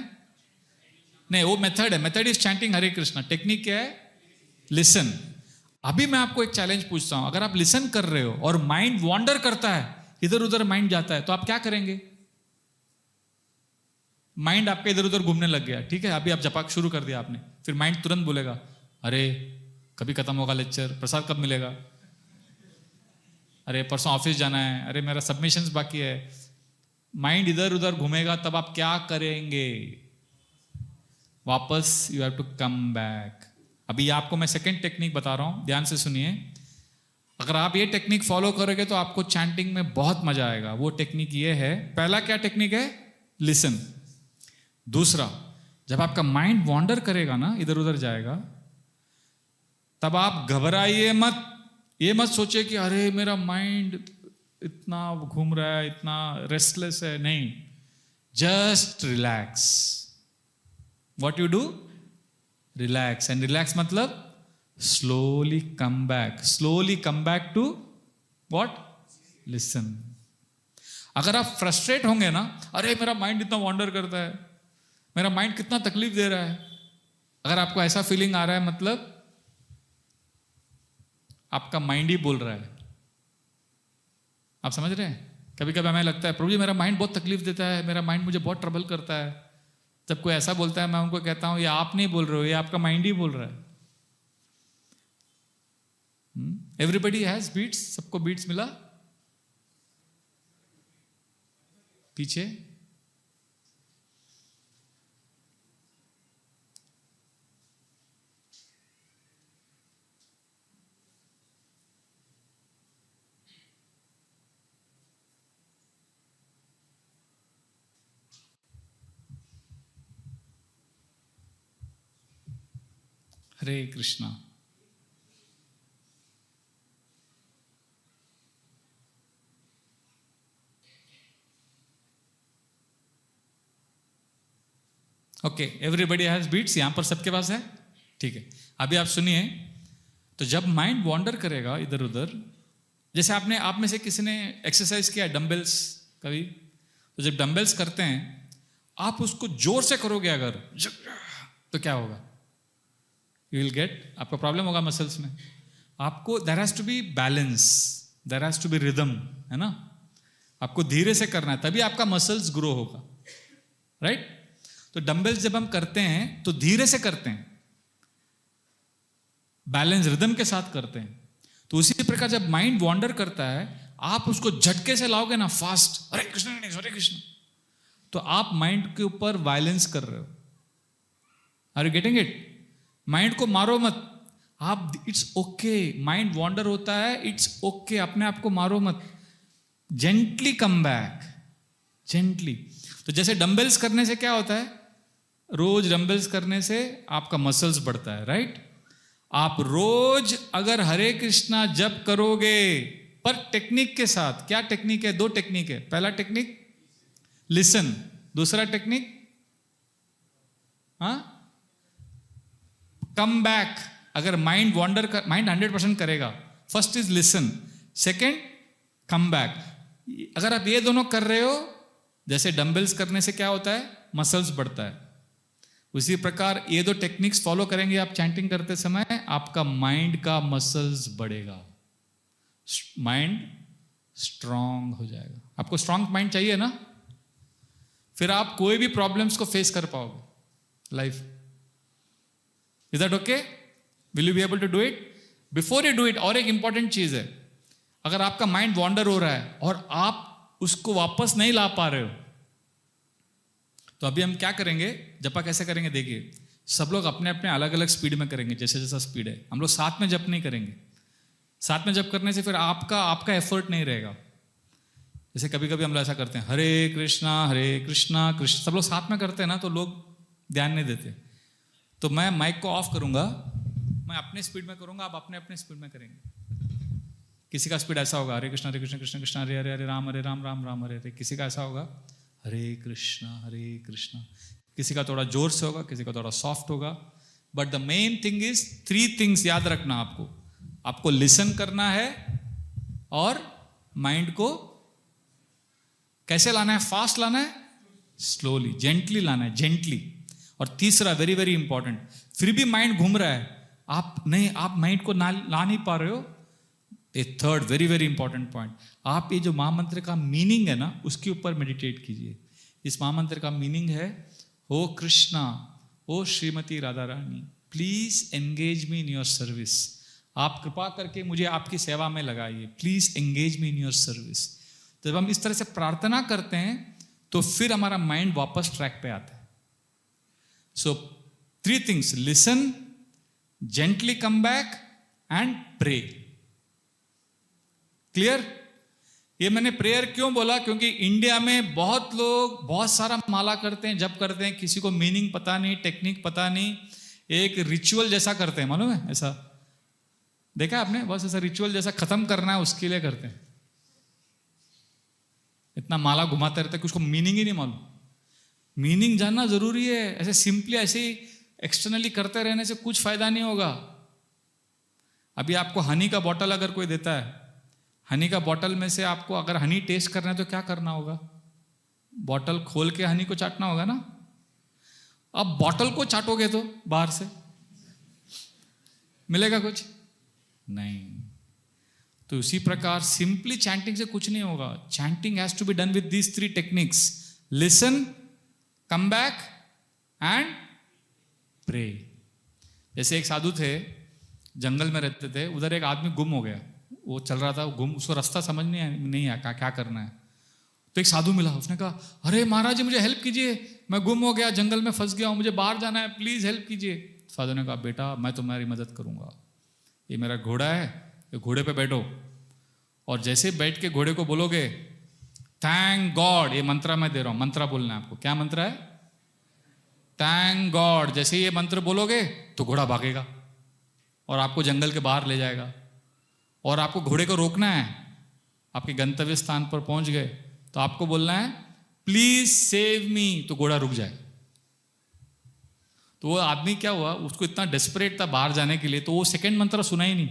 नहीं, वो मेथड है। Method is chanting Hare Krishna. Technique क्या है? लिसन। अभी मैं आपको एक चैलेंज पूछता हूं, अगर आप लिसन कर रहे हो और माइंड वॉन्डर करता है, इधर उधर माइंड जाता है, तो आप क्या करेंगे? माइंड आपके इधर उधर घूमने लग गया, ठीक है, अभी आप जपाक शुरू कर दिया आपने, फिर माइंड तुरंत बोलेगा अरे कभी खत्म होगा लेक्चर, प्रसाद कब मिलेगा, अरे परसों ऑफिस जाना है, अरे मेरा सबमिशंस बाकी है। माइंड इधर उधर घूमेगा, तब आप क्या करेंगे? वापस you have to come back. अभी आपको मैं सेकंड टेक्निक बता रहा हूं, ध्यान से सुनिए। अगर आप ये टेक्निक फॉलो करोगे तो आपको चैंटिंग में बहुत मजा आएगा। वो टेक्निक ये है, पहला क्या टेक्निक है? लिसन। दूसरा, जब आपका माइंड वॉन्डर करेगा ना, इधर उधर जाएगा, तब आप घबराइए मत, ये मत सोचे कि अरे मेरा माइंड इतना घूम रहा है, इतना रेस्टलेस है, नहीं, just relax. What you do? Relax. And relax मतलब slowly come back to what? Listen. अगर आप फ्रस्ट्रेट होंगे ना, अरे मेरा माइंड इतना वॉन्डर करता है, मेरा माइंड कितना तकलीफ दे रहा है, अगर आपको ऐसा फीलिंग आ रहा है, मतलब आपका माइंड ही बोल रहा है. आप समझ रहे हैं? कभी कभी हमें लगता है प्रभु जी मेरा माइंड बहुत तकलीफ देता है, मेरा माइंड मुझे बहुत ट्रबल करता है. जब कोई ऐसा बोलता है, मैं उनको कहता हूं ये आप नहीं बोल रहे हो, ये आपका माइंड ही बोल रहा है. Everybody has beats. सबको बीट्स मिला पीछे? Hare Krishna. Okay, everybody has beats. यहां पर सबके पास है, ठीक है. अभी आप सुनिए. तो जब माइंड वॉन्डर करेगा इधर उधर, जैसे आपने, आप में से किसी ने एक्सरसाइज किया डंबल्स कभी? तो जब डंबल्स करते हैं आप उसको जोर से करोगे अगर, तो क्या होगा? यू विल गेट, आपका प्रॉब्लम होगा मसल्स में. आपको there has to be balance, there has to be rhythm, है ना? आपको धीरे से करना है, तभी आपका मसल्स ग्रो होगा, राइट? तो डंबल्स जब हम करते हैं तो धीरे से करते हैं, बैलेंस रिदम के साथ करते हैं. तो उसी प्रकार जब माइंड वॉन्डर करता है, आप उसको झटके से लाओगे ना फास्ट, हरे कृष्ण, तो आप माइंड के ऊपर वायलेंस कर रहे हो. Are you getting it? Mind को मारो मत आप. इट्स ओके, माइंड वॉन्डर होता है, इट्स ओके, अपने आप को मारो मत. Gently come back, gently. तो जैसे डंबल्स करने से क्या होता है, रोज डंबल्स करने से आपका मसल्स बढ़ता है, राइट? आप रोज अगर हरे कृष्णा जप करोगे, पर टेक्निक के साथ. क्या टेक्निक है? 2 टेक्निक है. पहला टेक्निक लिसन, दूसरा टेक्निक कम बैक. अगर माइंड वॉन्डर कर, माइंड 100% करेगा, first is listen, second come back. अगर आप ये दोनों कर रहे हो, जैसे डंबल्स करने से क्या होता है, मसल्स बढ़ता है, उसी प्रकार ये 2 टेक्निक्स फॉलो करेंगे आप चैंटिंग करते समय, आपका माइंड का मसल्स बढ़ेगा, माइंड स्ट्रांग हो जाएगा. आपको स्ट्रांग माइंड चाहिए ना, फिर आप कोई भी प्रॉब्लम्स को फेस कर पाओगे life. Is that okay? Will you be able to do it? Before you do it, और एक इंपॉर्टेंट चीज है, अगर आपका माइंड वॉन्डर हो रहा है और आप उसको वापस नहीं ला पा रहे हो, तो अभी हम क्या करेंगे, जपा कैसे करेंगे देखिए. सब लोग अपने अपने अलग अलग स्पीड में करेंगे, जैसे जैसा स्पीड है. हम लोग साथ में जप नहीं करेंगे. साथ में जप करने से फिर आपका एफर्ट नहीं रहेगा. जैसे कभी कभी हम लोग ऐसा करते हैं, हरे कृष्णा कृष्ण, सब लोग साथ में करते हैं ना, तो लोग ध्यान नहीं देते. तो मैं माइक को ऑफ करूंगा, मैं अपने स्पीड में करूंगा, आप अपने अपने स्पीड में करेंगे. किसी का स्पीड ऐसा होगा, हरे कृष्ण कृष्ण कृष्ण हरे हरे, हरे राम राम राम हरे हरे. किसी का ऐसा होगा, हरे कृष्णा. किसी का थोड़ा जोर से होगा, किसी का थोड़ा सॉफ्ट होगा. But the main thing is 3 things याद रखना. आपको लिसन करना है, और माइंड को कैसे लाना है, फास्ट लाना है, स्लोली, जेंटली लाना है, जेंटली. और तीसरा वेरी वेरी इंपॉर्टेंट, फिर भी माइंड घूम रहा है, आप माइंड को ला नहीं पा रहे हो. A third very very important point, आप ये जो महामंत्र का मीनिंग है ना, उसके ऊपर मेडिटेट कीजिए. इस महामंत्र का मीनिंग है, oh Krishna, oh Shrimati Radha Rani, please engage me in your service. आप कृपा करके मुझे आपकी सेवा में लगाइए, please engage me in your service. जब हम इस तरह से प्रार्थना करते हैं, तो फिर हमारा माइंड वापस ट्रैक पे आता है. So 3 things, listen, gently come back and pray. Clear? ये मैंने प्रेयर क्यों बोला, क्योंकि इंडिया में बहुत लोग बहुत सारा माला करते हैं, जप करते हैं, किसी को मीनिंग पता नहीं, टेक्निक पता नहीं, एक रिचुअल जैसा करते हैं, मालूम है ऐसा. देखा आपने, बस ऐसा रिचुअल जैसा खत्म करना है उसके लिए करते हैं, इतना माला घुमाते रहते कि उसको मीनिंग ही नहीं मालूम। मीनिंग जानना जरूरी है, ऐसे सिंपली ऐसे ही एक्सटर्नली करते रहने से कुछ फायदा नहीं होगा। अभी आपको हनी का बॉटल अगर कोई देता है, हनी का बॉटल में से आपको अगर हनी टेस्ट करना है तो क्या करना होगा? बॉटल खोल के हनी को चाटना होगा ना। अब बॉटल को चाटोगे तो बाहर से मिलेगा कुछ नहीं। तो उसी प्रकार सिंपली चैंटिंग से कुछ नहीं होगा। Chanting has to be done with these 3 techniques: listen, come back and pray. जैसे एक साधु थे, जंगल में रहते थे, उधर एक आदमी गुम हो गया। वो चल रहा था, गुम, उसको रास्ता समझ नहीं आया क्या करना है। तो एक साधु मिला, उसने कहा, अरे महाराज जी मुझे हेल्प कीजिए, मैं गुम हो गया, जंगल में फंस गया हूं, मुझे बाहर जाना है, प्लीज हेल्प कीजिए। साधु ने कहा, बेटा मैं तुम्हारी मदद करूंगा, ये मेरा घोड़ा है, ये घोड़े पे बैठो, और जैसे बैठ के घोड़े को बोलोगे थैंक गॉड, ये मंत्र मैं दे रहा हूं, मंत्र बोलना है आपको। क्या मंत्र है? Thank God. जैसे ये मंत्र बोलोगे तो घोड़ा भागेगा और आपको जंगल के बाहर ले जाएगा। और आपको घोड़े को रोकना है, आपके गंतव्य स्थान पर पहुंच गए तो आपको बोलना है प्लीज सेव मी, तो घोड़ा रुक जाए। तो वो आदमी क्या हुआ, उसको इतना डेस्परेट था बाहर जाने के लिए, तो वो सेकंड मंत्र सुना ही नहीं,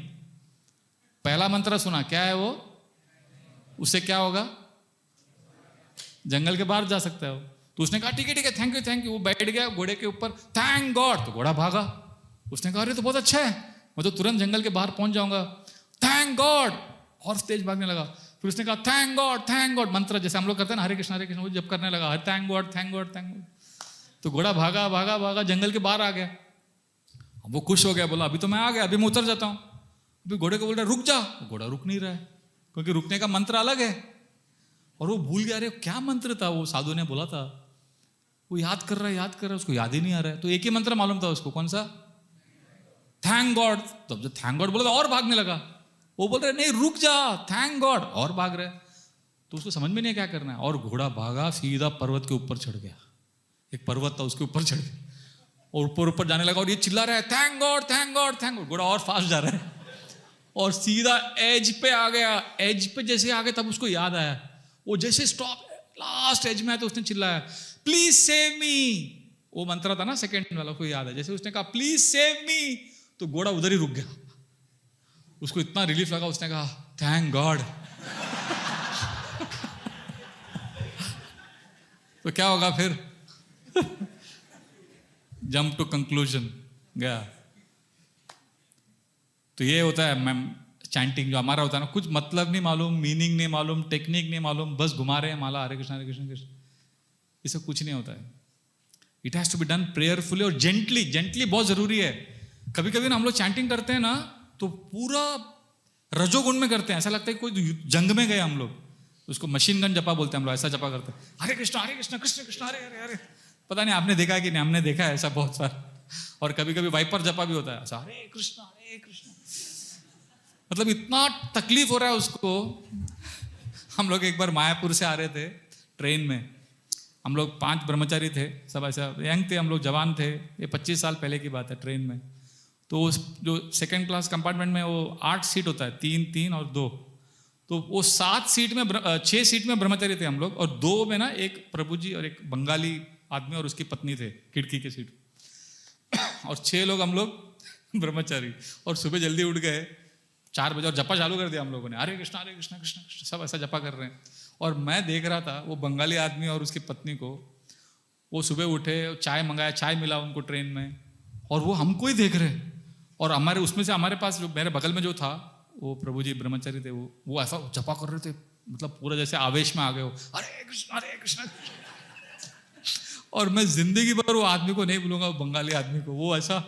पहला मंत्र सुना। क्या है वो? उससे क्या होगा? जंगल के बाहर जा सकता है वो। तो उसने कहा ठीक है थैंक यू। वो बैठ गया घोड़े के ऊपर, थैंक गॉड, तो घोड़ा भागा। उसने कहा अरे तो बहुत अच्छा है, मैं तो तुरंत जंगल के बाहर पहुंच जाऊंगा, थैंक गॉड, और तेज भागने लगा। फिर उसने कहा थैंक गॉड, मंत्र जैसे हम लोग करते हैं ना, हरे कृष्ण वो जब करने लगा, थैंक गॉड। तो घोड़ा भागा जंगल के बाहर आ गया। वो खुश हो गया, बोला अभी तो मैं आ गया, अभी मैं उतर जाता हूं। अभी घोड़े को बोल रहा है रुक जा, घोड़ा रुक नहीं रहा है, क्योंकि रुकने का मंत्र अलग है। और वो भूल गया, अरे क्या मंत्र था वो साधु ने बोला था, वो याद कर रहा है, उसको याद ही नहीं आ रहा है। तो एक ही मंत्र मालूम था उसको, कौन सा? Thank God. तो जब थैंक गॉड बोला और भागने लगा। वो बोल रहे नहीं रुक जा, थैंक गॉड, और भाग रहे। तो उसको समझ में नहीं क्या करना है। और घोड़ा भागा सीधा पर्वत के ऊपर चढ़ गया, एक पर्वत था उसके ऊपर चढ़ गया और ऊपर जाने लगा। और ये चिल्ला रहा है थैंक गॉड। घोड़ा और फास्ट जा रहा है और सीधा एज पे आ गया। एज पे जैसे आ गया तब उसको याद आया, वो जैसे स्टॉप लास्ट एज में आया तो उसने चिल्लाया प्लीज सेव मी। वो मंत्र था ना सेकंड वाला, को याद है। जैसे उसने कहा प्लीज सेव मी, तो घोड़ा उधर ही रुक गया। उसको इतना रिलीफ लगा, उसने कहा थैंक गॉड। तो क्या होगा फिर? जंप टू कंक्लूजन गया। तो ये होता है मैम चैंटिंग जो हमारा होता है ना, कुछ मतलब नहीं मालूम, मीनिंग नहीं मालूम, टेक्निक नहीं मालूम, बस घुमा रहे हैं माला, हरे कृष्ण कृष्ण। इससे कुछ नहीं होता है। It has to be done prayerfully और जेंटली बहुत जरूरी है। कभी कभी ना हम लोग चैंटिंग करते हैं ना तो पूरा रजोगुण में करते हैं, ऐसा लगता है कोई जंग में गए हम लोग। उसको मशीन गन जपा बोलते हैं हम लोग, ऐसा जपा करते हैं, हरे कृष्ण कृष्ण कृष्ण हरे हरे हरे। पता नहीं आपने देखा कि नहीं, हमने देखा है ऐसा बहुत सारा। और कभी कभी वाइपर जपा भी होता है ऐसा, हरे कृष्ण। मतलब इतना तकलीफ हो रहा है उसको। हम लोग एक बार मायापुर से आ रहे थे ट्रेन में, हम लोग 5 ब्रह्मचारी थे, सब ऐसा यंग थे, हम लोग जवान थे, ये 25 साल पहले की बात है। ट्रेन में तो जो सेकंड क्लास कंपार्टमेंट में वो 8 सीट होता है, 3 और 2, तो वो 7 सीट में 6 सीट में ब्रह्मचारी थे हम लोग, और 2 में ना एक प्रभु जी और एक बंगाली आदमी और उसकी पत्नी थे खिड़की के सीट, और 6 लोग हम लोग ब्रह्मचारी। और सुबह जल्दी उठ गए 4 बजे और जपा चालू कर दिया हम लोगों ने, हरे कृष्ण कृष्ण कृष्ण, सब ऐसा जपा कर रहे हैं। और मैं देख रहा था वो बंगाली आदमी और उसकी पत्नी को, वो सुबह उठे, चाय मंगाया, चाय मिला उनको ट्रेन में, और वो हमको ही देख रहे। और हमारे उसमें से हमारे पास जो मेरे बगल में जो था वो प्रभु जी ब्रह्मचारी थे, वो ऐसा जपा कर रहे थे, मतलब पूरा जैसे आवेश में आ गए हो, हरे कृष्ण। और मैं जिंदगी भर वो आदमी को नहीं भूलूंगा, वो बंगाली आदमी को, वो ऐसा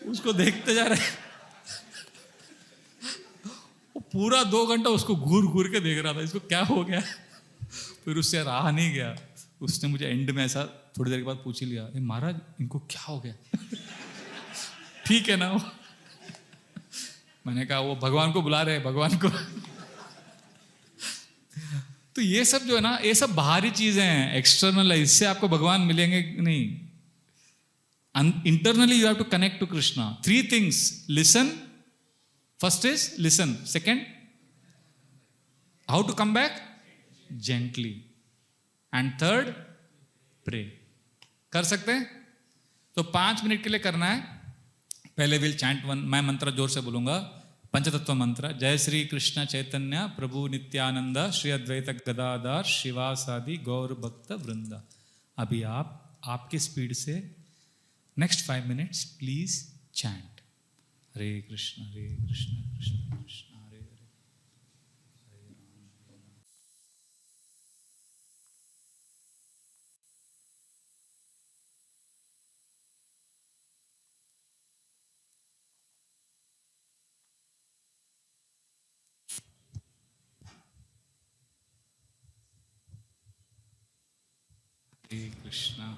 उसको देखते जा रहे, वो पूरा 2 घंटा उसको घूर के देख रहा था, इसको क्या हो गया। फिर उससे रहा नहीं गया, उसने मुझे एंड में ऐसा थोड़ी देर के बाद पूछ ही लिया, महाराज इनको क्या हो गया? ठीक है ना वो? मैंने कहा वो भगवान को बुला रहे हैं, भगवान को। तो ये सब जो है ना, ये सब बाहरी चीजें हैं, एक्सटर्नल है, इससे आपको भगवान मिलेंगे नहीं। Internally you have to connect to Krishna. 3 things: listen, first is listen, second how to come back gently, and third pray. कर सकते हैं? तो 5 मिनट के लिए करना है। पहले विल चैंट वन, मैं मंत्र जोर से बोलूंगा, पंचतत्व मंत्र। जय श्री कृष्ण चैतन्य प्रभु नित्यानंद श्री अद्वैत गदाधर शिवासादि गौर भक्त वृंदा। अभी आप आपके स्पीड से next 5 minutes please chant Hare Krishna Krishna Krishna Hare Hare.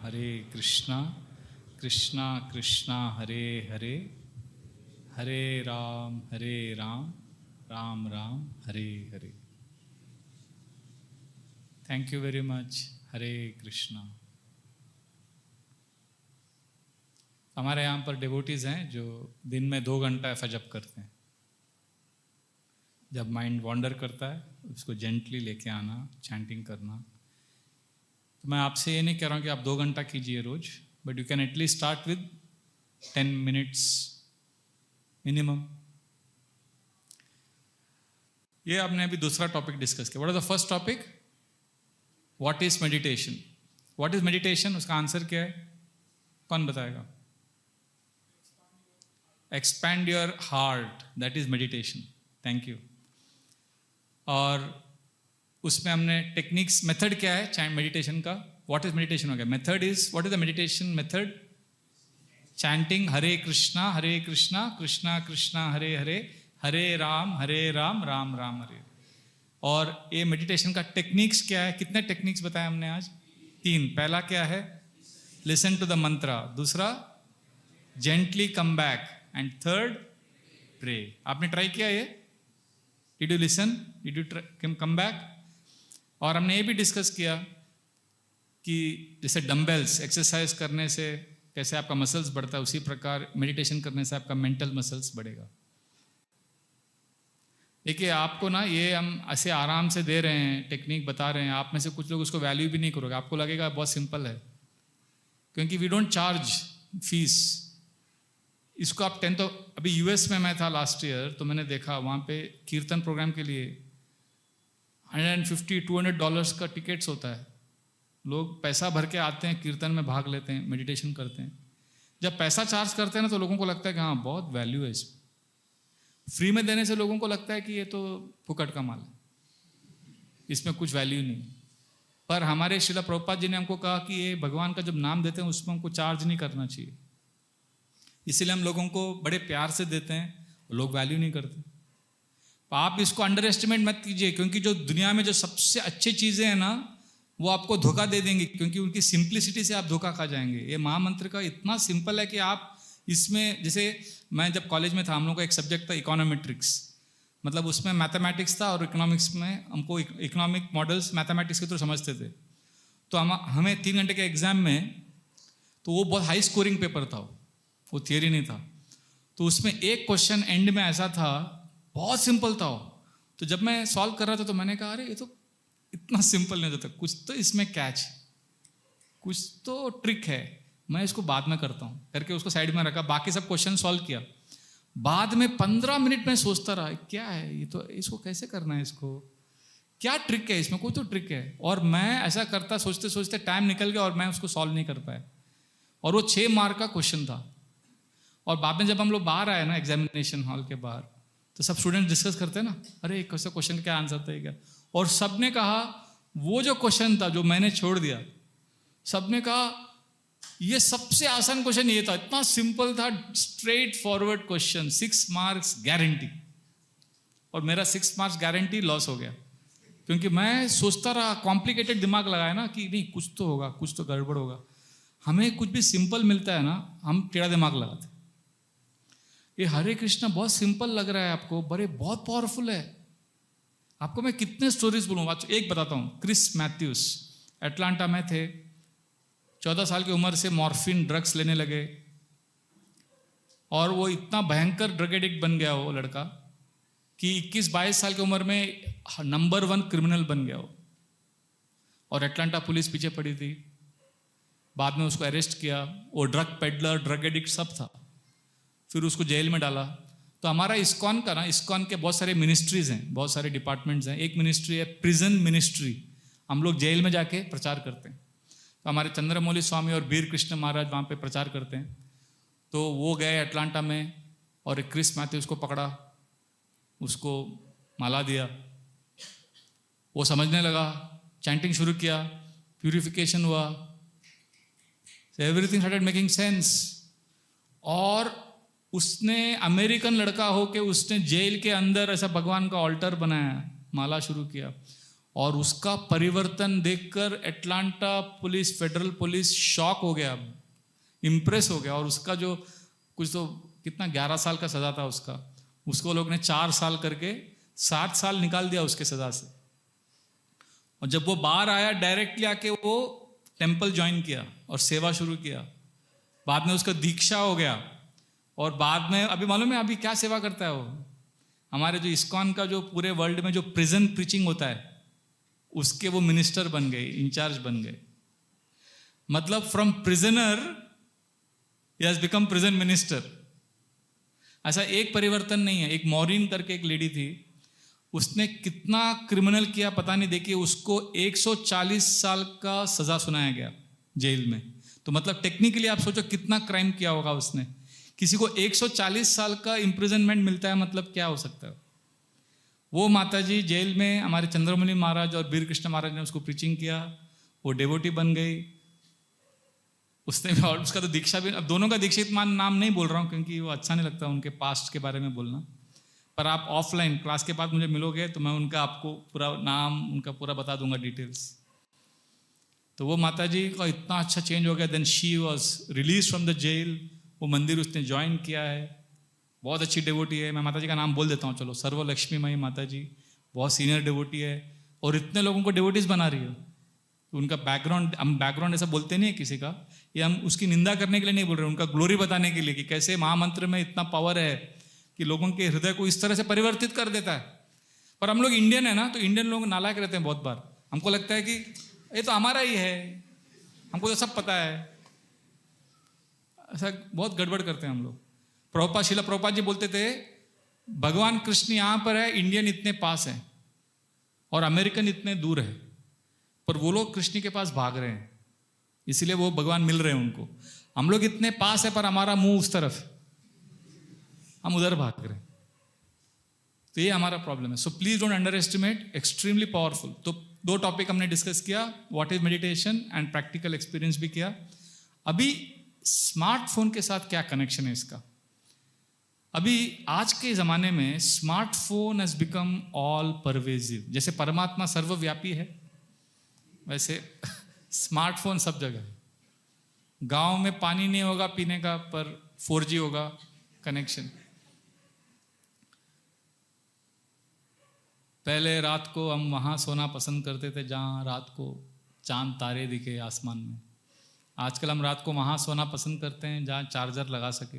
Hare Krishna Krishna Krishna Hare Hare, Hare Ram Ram Ram Hare Hare. Thank you very much. Hare Krishna. हमारे यहाँ पर डिवोटीज हैं जो दिन में 2 घंटा ऐसा जप करते हैं। जब माइंड वॉन्डर करता है उसको जेंटली लेके आना, चैंटिंग करना। तो मैं आपसे ये नहीं कह रहा हूँ कि आप 2 घंटा कीजिए रोज, but you can at least start with 10 minutes minimum. ये आपने अभी दूसरा टॉपिक डिस्कस किया। What is the first topic? What is meditation? What is meditation? उसका आंसर क्या है? कौन बताएगा? Expand your heart, that is meditation. Thank you. और उसमें हमने टेक्निक्स, मेथड क्या है मेडिटेशन का? व्हाट इज मेडिटेशन हो गया। Method is, what is the meditation method? Chanting Hare Krishna Krishna Krishna Hare Hare, Hare Ram Ram Ram Hare. और ये मेडिटेशन का टेक्निक्स क्या है? कितने टेक्निक्स बताए हमने आज? 3। पहला क्या है? Listen to the mantra. दूसरा gently come back, and third pray. आपने ट्राई किया ये? Did you listen? Did you come back? और हमने ये भी डिस्कस किया कि जैसे डंबल्स एक्सरसाइज करने से कैसे आपका मसल्स बढ़ता है, उसी प्रकार मेडिटेशन करने से आपका मेंटल मसल्स बढ़ेगा। देखिए आपको ना ये हम ऐसे आराम से दे रहे हैं, टेक्निक बता रहे हैं, आप में से कुछ लोग उसको वैल्यू भी नहीं करोगे, आपको लगेगा बहुत सिंपल है, क्योंकि वी डोंट चार्ज फीस। इसको आप 10 तो अभी यूएस में मैं था लास्ट ईयर, तो मैंने देखा वहाँ पे कीर्तन प्रोग्राम के लिए $150-200 का टिकट्स होता है। लोग पैसा भर के आते हैं, कीर्तन में भाग लेते हैं, मेडिटेशन करते हैं। जब पैसा चार्ज करते हैं ना तो लोगों को लगता है कि हाँ बहुत वैल्यू है इसमें। फ्री में देने से लोगों को लगता है कि ये तो फुकट का माल है, इसमें कुछ वैल्यू नहीं। पर हमारे श्रील प्रभुपाद जी ने हमको कहा कि ये भगवान का जब नाम देते हैं उसमें हमको चार्ज नहीं करना चाहिए, इसीलिए हम लोगों को बड़े प्यार से देते हैं, लोग वैल्यू नहीं करते। आप इसको अंडर एस्टिमेट मत कीजिए, क्योंकि जो दुनिया में जो सबसे अच्छी चीज़ें हैं ना वो आपको धोखा दे देंगी, क्योंकि उनकी सिंप्लिसिटी से आप धोखा खा जाएंगे। ये महामंत्र का इतना सिंपल है कि आप इसमें, जैसे मैं जब कॉलेज में था हम लोग का एक सब्जेक्ट था इकोनॉमेट्रिक्स, मतलब उसमें मैथमेटिक्स था और इकोनॉमिक्स में हमको इकोनॉमिक मॉडल्स मैथमेटिक्स के थ्रू समझते थे। तो हमें 3 घंटे के एग्जाम में, तो वो बहुत हाई स्कोरिंग पेपर था, वो थियरी नहीं था। तो उसमें एक क्वेश्चन एंड में ऐसा था, बहुत सिंपल था वो। तो जब मैं सॉल्व कर रहा था तो मैंने कहा अरे ये तो इतना सिंपल नहीं होता, कुछ तो इसमें कैच, कुछ तो ट्रिक है, मैं इसको बाद में करता हूँ करके उसको साइड में रखा, बाकी सब क्वेश्चन सॉल्व किया। बाद में 15 मिनट में सोचता रहा क्या है ये, तो इसको कैसे करना है, इसको क्या ट्रिक है, इसमें कोई तो ट्रिक है। और मैं ऐसा करता सोचते सोचते टाइम निकल गया और मैं उसको सॉल्व नहीं कर पाया, और वो 6 मार्क का क्वेश्चन था। और बाद में जब हम लोग बाहर आए ना एग्जामिनेशन हॉल के बाहर, तो सब स्टूडेंट डिस्कस करते हैं ना, अरे कैसे क्वेश्चन क्या आंसर था क्या, और सबने कहा वो जो क्वेश्चन था जो मैंने छोड़ दिया, सबने कहा ये सबसे आसान क्वेश्चन ये था, इतना सिंपल था, straight forward question, 6 marks guarantee. और मेरा 6 मार्क्स गारंटी लॉस हो गया, क्योंकि मैं सोचता रहा, कॉम्प्लिकेटेड दिमाग लगाया ना कि नहीं कुछ तो होगा, कुछ तो गड़बड़ होगा। हमें कुछ भी सिंपल मिलता है ना, हम टेढ़ा दिमाग लगाते। ये हरे कृष्णा बहुत सिंपल लग रहा है आपको, बड़े बहुत पावरफुल है। आपको मैं कितने स्टोरीज बोलूँगा, एक बताता हूँ। क्रिस मैथ्यूस एटलांटा में थे, 14 साल की उम्र से मॉर्फिन ड्रग्स लेने लगे, और वो इतना भयंकर ड्रग एडिक्ट बन गया वो लड़का कि 21-22 साल की उम्र में नंबर 1 क्रिमिनल बन गया हो, और एटलांटा पुलिस पीछे पड़ी थी। बाद में उसको अरेस्ट किया, वो ड्रग पेडलर, ड्रग एडिक्ट सब था, फिर उसको जेल में डाला। तो हमारा इस्कॉन का ना, इस्कॉन के बहुत सारे मिनिस्ट्रीज हैं, बहुत सारे डिपार्टमेंट्स हैं। एक मिनिस्ट्री है प्रिजन मिनिस्ट्री, हम लोग जेल में जाके प्रचार करते हैं। तो हमारे चंद्रमौली स्वामी और वीर कृष्ण महाराज वहाँ पे प्रचार करते हैं। तो वो गए अटलांटा में और एक क्रिस मैथ्यूज को पकड़ा, उसको माला दिया, वो समझने लगा, चैंटिंग शुरू किया, प्यूरिफिकेशन हुआ, एवरीथिंग स्टार्टेड मेकिंग सेंस। और उसने अमेरिकन लड़का हो के उसने जेल के अंदर ऐसा भगवान का ऑल्टर बनाया, माला शुरू किया, और उसका परिवर्तन देखकर Atlanta police, federal police shock हो गया, इम्प्रेस हो गया। और उसका जो कुछ तो कितना 11 साल का सजा था उसका, उसको लोग ने 4 साल करके 7 साल निकाल दिया उसके सजा से। और जब वो बाहर आया, डायरेक्टली आके वो टेम्पल ज्वाइन किया और सेवा शुरू किया। बाद में उसका दीक्षा हो गया, और बाद में अभी मालूम है अभी क्या सेवा करता है वो, हमारे जो इस्कॉन का जो पूरे वर्ल्ड में जो प्रिजन प्रीचिंग होता है उसके वो मिनिस्टर बन गए, इंचार्ज बन गए। मतलब from prisoner he has become prison minister. ऐसा एक परिवर्तन नहीं है। एक मॉरिन करके एक लेडी थी, उसने कितना क्रिमिनल किया पता नहीं, देखिए उसको 140 साल का सजा सुनाया गया जेल में। तो मतलब टेक्निकली आप सोचो कितना क्राइम किया होगा उसने। किसी को 140 साल का इम्प्रिजनमेंट मिलता है, मतलब क्या हो सकता है। वो माताजी जेल में, हमारे चंद्रमौली महाराज और वीर कृष्ण महाराज ने उसको प्रीचिंग किया, वो डेवोटी बन गई। उसने भी, और उसका तो दीक्षा भी, अब दोनों का दीक्षित मान नाम नहीं बोल रहा हूँ क्योंकि वो अच्छा नहीं लगता उनके पास्ट के बारे में बोलना, पर आप ऑफलाइन क्लास के बाद मुझे मिलोगे तो मैं उनका आपको पूरा नाम, उनका पूरा बता दूंगा डिटेल्स। तो वो माताजी का इतना अच्छा चेंज हो गया। Then she was release from the jail, वो मंदिर उसने ज्वाइन किया है, बहुत अच्छी डेवोटी है। मैं माताजी का नाम बोल देता हूँ, चलो, सर्व लक्ष्मी मई माताजी, बहुत सीनियर डेवोटी है, और इतने लोगों को डेवोटीज बना रही है। उनका बैकग्राउंड, हम बैकग्राउंड ऐसा बोलते नहीं है किसी का, ये हम उसकी निंदा करने के लिए नहीं बोल रहे, उनका ग्लोरी बताने के लिए कि कैसे महामंत्र में इतना पावर है कि लोगों के हृदय को इस तरह से परिवर्तित कर देता है। पर हम लोग इंडियन है ना, तो इंडियन लोग नालायक रहते हैं बहुत बार। हमको लगता है कि ये तो हमारा ही है, हमको तो सब पता है, ऐसा बहुत गड़बड़ करते हैं हम लोग। प्रभुपाद, शिला प्रभुपाद जी बोलते थे, भगवान कृष्ण यहाँ पर है, इंडियन इतने पास है और अमेरिकन इतने दूर है, पर वो लोग कृष्ण के पास भाग रहे हैं, इसलिए वो भगवान मिल रहे हैं उनको। हम लोग इतने पास है पर हमारा मुंह उस तरफ, हम उधर भाग रहे हैं। तो ये हमारा प्रॉब्लम है। So please don't under estimate, extremely powerful. तो 2 टॉपिक हमने डिस्कस किया, what is meditation and practical experience भी किया। अभी स्मार्टफोन के साथ क्या कनेक्शन है इसका। अभी आज के ज़माने में smartphone has become all pervasive. जैसे परमात्मा सर्वव्यापी है, वैसे स्मार्टफोन सब जगह है। गांव में पानी नहीं होगा पीने का, पर 4G होगा कनेक्शन। पहले रात को हम वहाँ सोना पसंद करते थे जहाँ रात को चांद तारे दिखे आसमान में। आजकल हम रात को वहाँ सोना पसंद करते हैं जहाँ चार्जर लगा सके।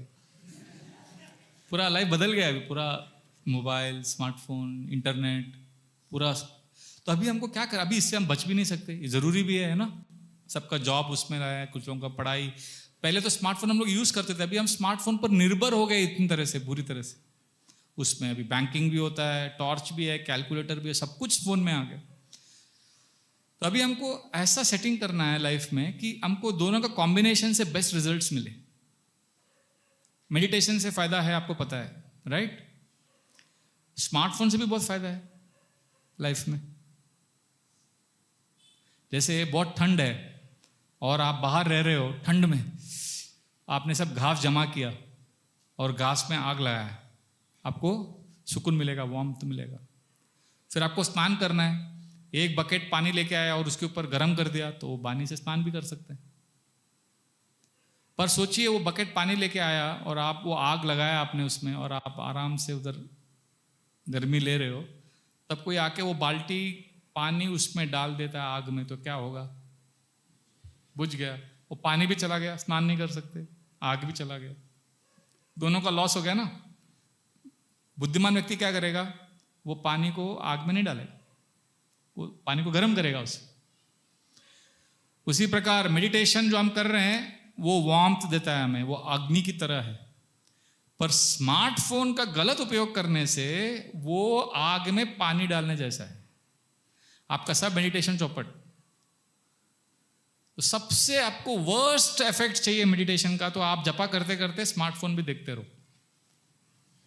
पूरा लाइफ बदल गया है, पूरा मोबाइल, स्मार्टफोन, इंटरनेट पूरा। तो अभी हमको क्या कर, अभी इससे हम बच भी नहीं सकते, ये ज़रूरी भी है ना। सबका जॉब उसमें रहा है, कुछ लोगों का पढ़ाई। पहले तो स्मार्टफोन हम लोग यूज़ करते थे, अभी हम स्मार्टफोन पर निर्भर हो गए इतनी तरह से, बुरी तरह से। उसमें अभी बैंकिंग भी होता है, टॉर्च भी है, कैलकुलेटर भी है, सब कुछ फ़ोन में आ गया। तो अभी हमको ऐसा सेटिंग करना है लाइफ में कि हमको दोनों का कॉम्बिनेशन से बेस्ट रिजल्ट्स मिले। मेडिटेशन से फ़ायदा है, आपको पता है, राइट। स्मार्टफोन से भी बहुत फ़ायदा है लाइफ में। जैसे बहुत ठंड है और आप बाहर रह रहे हो, ठंड में आपने सब घास जमा किया और घास में आग लगाया, आपको सुकून मिलेगा, वार्मथ मिलेगा। फिर आपको स्नान करना है, एक बकेट पानी लेके आया और उसके ऊपर गर्म कर दिया, तो वो पानी से स्नान भी कर सकते हैं। पर सोचिए वो बकेट पानी लेके आया और आप वो आग लगाया आपने उसमें, और आप आराम से उधर गर्मी ले रहे हो, तब कोई आके वो बाल्टी पानी उसमें डाल देता है आग में, तो क्या होगा, बुझ गया। वो पानी भी चला गया, स्नान नहीं कर सकते, आग भी चला गया, दोनों का लॉस हो गया ना। बुद्धिमान व्यक्ति क्या करेगा, वो पानी को आग में नहीं डालेगा, वो पानी को गर्म करेगा उसे। उसी प्रकार मेडिटेशन जो हम कर रहे हैं वो वार्मथ देता है हमें, वो अग्नि की तरह है। पर स्मार्टफोन का गलत उपयोग करने से वो आग में पानी डालने जैसा है। आपका सब मेडिटेशन चौपट। तो सबसे आपको वर्स्ट इफेक्ट चाहिए मेडिटेशन का, तो आप जपा करते करते स्मार्टफोन भी देखते रहो,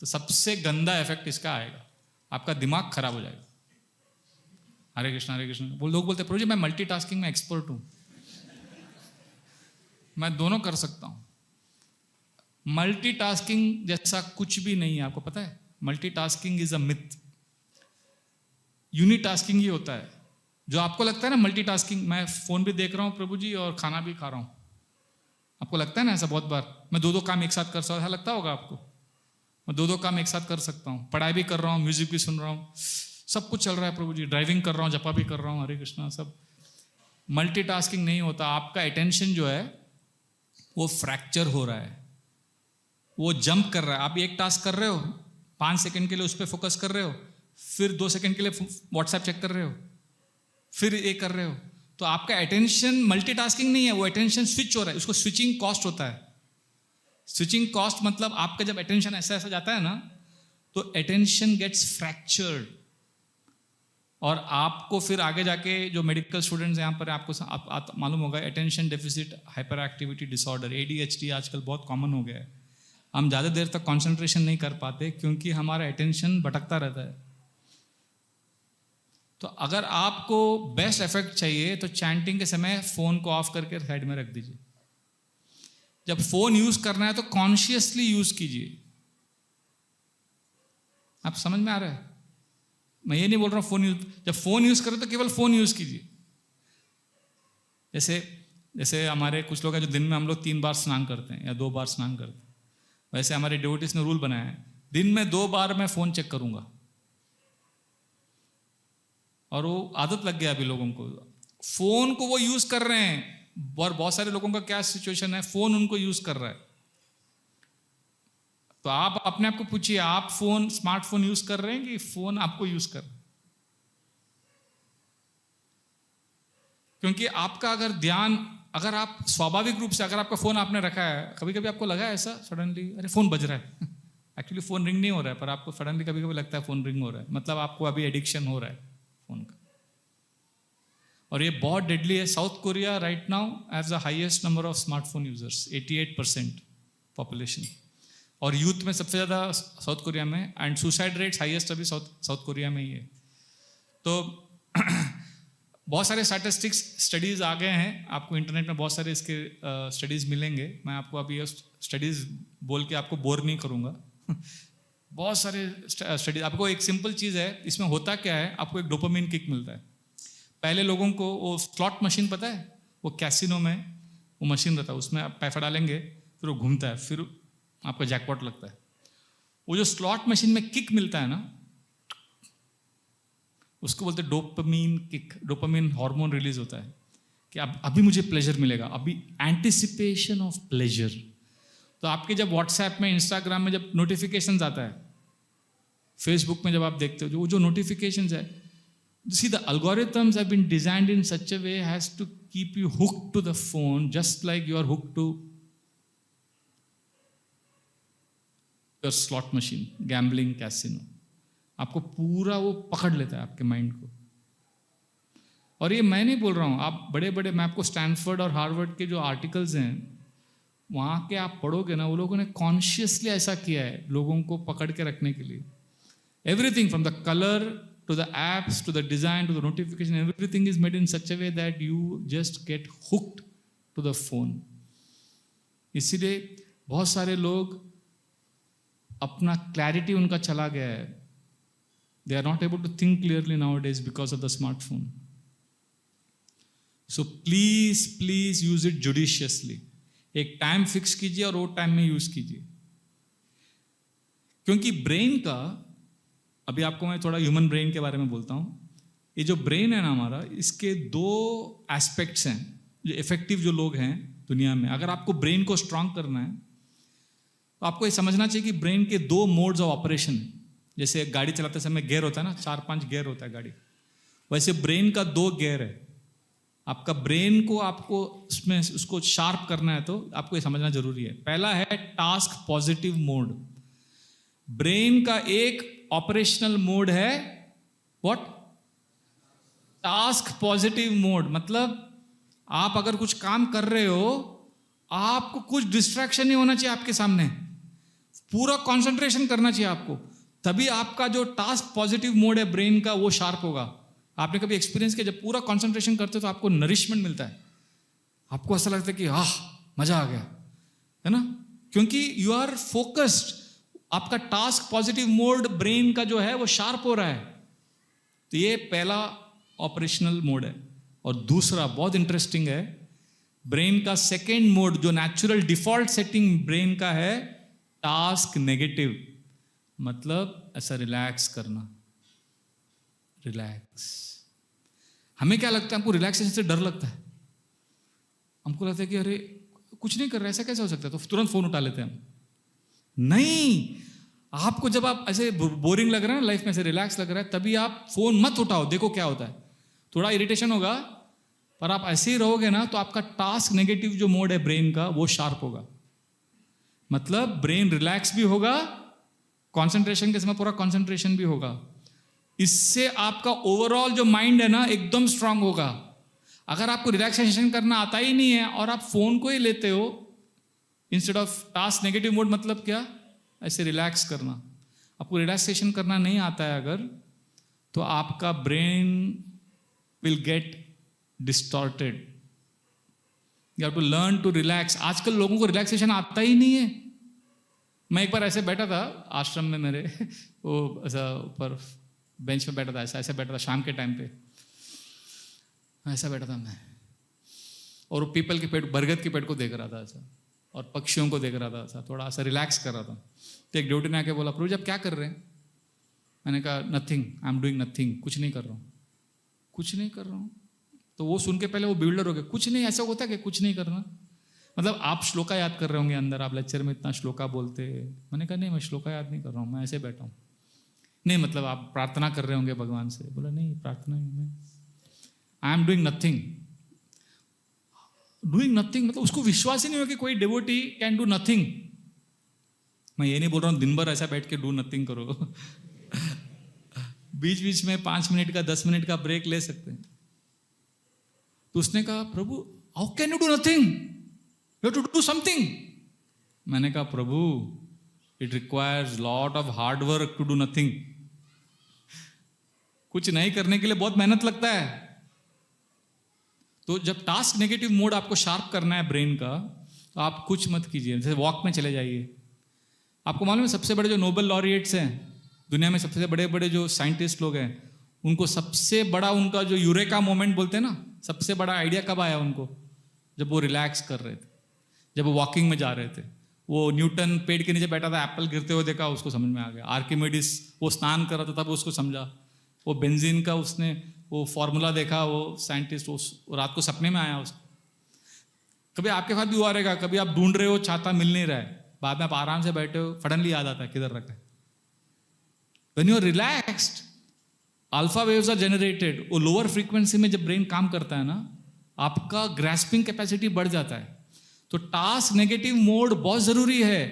तो सबसे गंदा इफेक्ट इसका आएगा, आपका दिमाग खराब हो जाएगा। हरे कृष्णा हरे कृष्णा। वो लोग बोलते प्रभु जी मैं मल्टीटास्किंग में एक्सपर्ट हूं, मैं दोनों कर सकता हूं। मल्टीटास्किंग जैसा कुछ भी नहीं है, आपको पता है? Multitasking is a myth. Unitasking ही होता है। जो आपको लगता है ना मल्टीटास्किंग, मैं फोन भी देख रहा हूं प्रभु जी और खाना भी खा रहा हूं, आपको लगता है ना ऐसा? बहुत बार मैं दो काम एक साथ कर सकता हूं, ऐसा लगता होगा आपको? मैं दो काम एक साथ कर सकता हूं, पढ़ाई भी कर रहा हूं, म्यूजिक भी सुन रहा हूं, सब कुछ चल रहा है प्रभु जी, ड्राइविंग कर रहा हूं, जपा भी कर रहा हूं, हरे कृष्णा सब। मल्टीटास्किंग नहीं होता। आपका अटेंशन जो है वो फ्रैक्चर हो रहा है, वो जंप कर रहा है। आप एक टास्क कर रहे हो, 5 सेकंड के लिए उस पर फोकस कर रहे हो, फिर 2 सेकंड के लिए व्हाट्सएप चेक कर रहे हो, फिर ये कर रहे हो, तो आपका अटेंशन मल्टीटास्किंग नहीं है, वो अटेंशन स्विच हो रहा है। उसको स्विचिंग कॉस्ट होता है। स्विचिंग कॉस्ट मतलब आपका जब अटेंशन ऐसा ऐसा जाता है ना, तो अटेंशन गेट्स फ्रैक्चर्ड, और आपको फिर आगे जाके जो मेडिकल स्टूडेंट्स यहाँ पर आपको मालूम होगा, attention deficit hyper activity disorder ADHD आजकल बहुत कॉमन हो गया है। हम ज़्यादा देर तक कंसंट्रेशन नहीं कर पाते क्योंकि हमारा अटेंशन भटकता रहता है। तो अगर आपको बेस्ट इफेक्ट चाहिए तो चैंटिंग के समय फोन को ऑफ करके साइड में रख दीजिए। जब फोन यूज करना है तो कॉन्शियसली यूज कीजिए। आप समझ में आ रहा है? मैं ये नहीं बोल रहा हूं फोन यूज, जब फोन यूज करें तो केवल फोन यूज कीजिए। जैसे हमारे कुछ लोग हैं जो दिन में हम लोग 3 बार स्नान करते हैं या 2 बार स्नान करते हैं, वैसे हमारे डिवोटीज ने रूल बनाया है, दिन में 2 बार मैं फोन चेक करूंगा। और वो आदत लग गया अभी लोगों को, फोन को वो यूज कर रहे हैं। और बहुत सारे लोगों का क्या सिचुएशन है, फोन उनको यूज कर रहा है। तो आप अपने आप को पूछिए, आप स्मार्टफोन यूज कर रहे हैं कि फोन आपको यूज कर रहा है? क्योंकि आपका अगर आप स्वाभाविक रूप से, अगर आपका फोन आपने रखा है, कभी कभी आपको लगा है ऐसा सडनली, अरे फोन बज रहा है एक्चुअली फोन रिंग नहीं हो रहा है, पर आपको सडनली कभी कभी लगता है फोन रिंग हो रहा है, मतलब आपको अभी एडिक्शन हो रहा है फोन का। और ये बहुत डेडली है। South Korea right now has the highest number of smartphone users, 88% population, और यूथ में सबसे ज़्यादा साउथ कोरिया में, एंड सुसाइड रेट्स हाईएस्ट अभी साउथ कोरिया में ही है। तो बहुत सारे स्टैटिस्टिक्स स्टडीज़ आ गए हैं, आपको इंटरनेट में बहुत सारे इसके स्टडीज़ मिलेंगे। मैं आपको अभी स्टडीज़ बोल के आपको बोर नहीं करूँगा बहुत सारे स्टडीज। आपको एक सिंपल चीज़ है, इसमें होता क्या है, आपको एक डोपामिन किक मिलता है। पहले लोगों को वो स्लॉट मशीन पता है, वो कैसीनो में वो मशीन रहता है, उसमें आप पैसा डालेंगे, फिर वो घूमता है, फिर आपका जैकपॉट लगता है। वो जो स्लॉट मशीन में किक मिलता है ना, उसको बोलते हैं dopamine kick. Dopamine hormone release होता है कि अब अभी मुझे प्लेजर मिलेगा, अभी एंटिसिपेशन ऑफ प्लेजर। तो आपके जब व्हाट्सएप में, इंस्टाग्राम में जब नोटिफिकेशंस आता है, फेसबुक में जब आप देखते हो, जो नोटिफिकेशंस है, see the algorithms have been designed in such a way as to keep you hooked to the phone, just like you are hooked to your slot machine, gambling, casino. आपको पूरा वो पकड़ लेता है आपके माइंड को। और ये मैं नहीं बोल रहा हूँ, आप बड़े बड़े, मैं आपको स्टैनफोर्ड और हार्वर्ड के जो आर्टिकल्स हैं वहाँ के आप पढ़ोगे ना, वो लोगों ने कॉन्शियसली ऐसा किया है लोगों को पकड़ के रखने के लिए। Everything from the colour to the apps, to the design, to the notification, everything is made in such a way that you just get hooked to the phone. इसीलिए बहुत सारे लोग अपना क्लैरिटी उनका चला गया है। They are not able to think clearly nowadays because of the smartphone. So please use it judiciously. एक टाइम फिक्स कीजिए और वो टाइम में यूज कीजिए, क्योंकि ब्रेन का, अभी आपको मैं थोड़ा ह्यूमन ब्रेन के बारे में बोलता हूँ। ये जो ब्रेन है ना हमारा, इसके 2 एस्पेक्ट्स हैं। जो इफेक्टिव जो लोग हैं दुनिया में, अगर आपको ब्रेन को स्ट्रांग करना है तो आपको ये समझना चाहिए कि ब्रेन के 2 मोड्स ऑफ ऑपरेशन हैं। जैसे गाड़ी चलाते समय गियर होता है ना, 4-5 गियर होता है गाड़ी, वैसे ब्रेन का 2 गियर है। आपका ब्रेन को आपको उसमें उसको शार्प करना है तो आपको ये समझना जरूरी है। पहला है टास्क पॉजिटिव मोड। ब्रेन का एक ऑपरेशनल मोड है व्हाट? Task positive mode. मतलब आप अगर कुछ काम कर रहे हो, आपको कुछ डिस्ट्रैक्शन नहीं होना चाहिए आपके सामने, पूरा कंसंट्रेशन करना चाहिए आपको, तभी आपका जो टास्क पॉजिटिव मोड है ब्रेन का वो शार्प होगा। आपने कभी एक्सपीरियंस किया, जब पूरा कंसंट्रेशन करते हो तो आपको नरिशमेंट मिलता है, आपको ऐसा लगता है कि मजा आ गया, है ना, क्योंकि यू आर फोकस्ड, आपका टास्क पॉजिटिव मोड ब्रेन का जो है वो शार्प हो रहा है। तो ये पहला ऑपरेशनल मोड है। और दूसरा बहुत इंटरेस्टिंग है, ब्रेन का सेकेंड मोड जो नेचुरल डिफॉल्ट सेटिंग ब्रेन का है, टास्क नेगेटिव। मतलब ऐसा रिलैक्स करना, रिलैक्स। हमें क्या लगता है, हमको रिलैक्सेशन से डर लगता है, हमको लगता है कि अरे कुछ नहीं कर रहा, ऐसा कैसे हो सकता है, तो तुरंत फोन उठा लेते हैं हम। नहीं, आपको जब आप ऐसे बोरिंग लग रहा है ना लाइफ में, से रिलैक्स लग रहा है, तभी आप फोन मत उठाओ, देखो क्या होता है। थोड़ा इरिटेशन होगा, पर आप ऐसे ही रहोगे ना तो आपका टास्क नेगेटिव जो मोड है ब्रेन का वो शार्प होगा। मतलब ब्रेन रिलैक्स भी होगा, कंसंट्रेशन के समय पूरा कंसंट्रेशन भी होगा। इससे आपका ओवरऑल जो माइंड है ना एकदम स्ट्रांग होगा। अगर आपको रिलैक्सेशन करना आता ही नहीं है और आप फोन को ही लेते हो instead of task negative mode, मतलब क्या, ऐसे रिलैक्स करना। आपको रिलैक्सेशन करना नहीं आता है अगर, तो आपका brain will get distorted. You have to learn to relax. आजकल लोगों को रिलैक्सेशन आता ही नहीं है। मैं एक बार ऐसे बैठा था आश्रम में मेरे, वो ऐसा ऊपर बेंच पे बैठा था, ऐसा बैठा था शाम के टाइम पे, ऐसा बैठा था मैं, और वो पीपल के पेड़, बरगद के पेड़ को देख रहा था ऐसा, और पक्षियों को देख रहा था ऐसा, थोड़ा सा रिलैक्स कर रहा था। तो एक ड्यूटी ने आके बोला, प्रभु जी आप क्या कर रहे हैं? मैंने कहा nothing, I am doing nothing, कुछ नहीं कर रहा हूँ, कुछ नहीं कर रहा हूँ। तो वो सुन के पहले वो बिल्डर हो गया, कुछ नहीं, ऐसा होता है कि कुछ नहीं करना, मतलब आप श्लोका याद कर रहे होंगे अंदर, आप लेक्चर में इतना श्लोका बोलते। मैंने कहा नहीं, मैं श्लोका याद नहीं कर रहा हूँ, मैं ऐसे बैठा हूँ। नहीं मतलब आप प्रार्थना कर रहे होंगे भगवान से। बोला नहीं, प्रार्थना नहीं, I am doing nothing. Doing nothing मतलब उसको विश्वास ही नहीं हो कि कोई डिवोटी कैन डू नथिंग। मैं ये नहीं बोल रहा हूँ दिन भर ऐसा बैठ के डू नथिंग करो बीच बीच में 5 मिनट का 10 मिनट का ब्रेक ले सकते हैं। तो उसने कहा, प्रभु how can you do nothing, you have to do something. मैंने कहा, प्रभु it requires lot of hard work to do nothing. कुछ नहीं करने के लिए बहुत मेहनत लगता है। तो जब टास्क नेगेटिव मोड आपको शार्प करना है ब्रेन का, तो आप कुछ मत कीजिए, जैसे वॉक में चले जाइए। आपको मालूम है सबसे बड़े जो नोबेल लॉरिएट्स हैं दुनिया में, सबसे बड़े बड़े जो साइंटिस्ट लोग हैं, उनको सबसे बड़ा उनका जो यूरेका मोमेंट बोलते हैं ना, सबसे बड़ा आइडिया कब आया उनको? जब वो रिलैक्स कर रहे थे, जब वो वॉकिंग में जा रहे थे। वो न्यूटन पेड़ के नीचे बैठा था, एप्पल गिरते हुए देखा, उसको समझ में आ गया। आर्किमिडीज वो स्नान कर रहा था, तब उसको समझा। वो बेंजीन का उसने वो फॉर्मूला देखा, वो साइंटिस्ट वो रात को सपने में आया उसको। कभी आपके साथ भी हुआ रहेगा, कभी आप ढूंढ रहे हो, छाता मिल नहीं रहा है, बाद में आप आराम से बैठे हो, सडनली याद आता है किधर रखा है। When you are relaxed, alpha waves are generated. वो लोअर फ्रीक्वेंसी में जब ब्रेन काम करता है ना, आपका ग्रास्पिंग कैपेसिटी बढ़ जाता है। तो टास्क नेगेटिव मोड बहुत जरूरी है।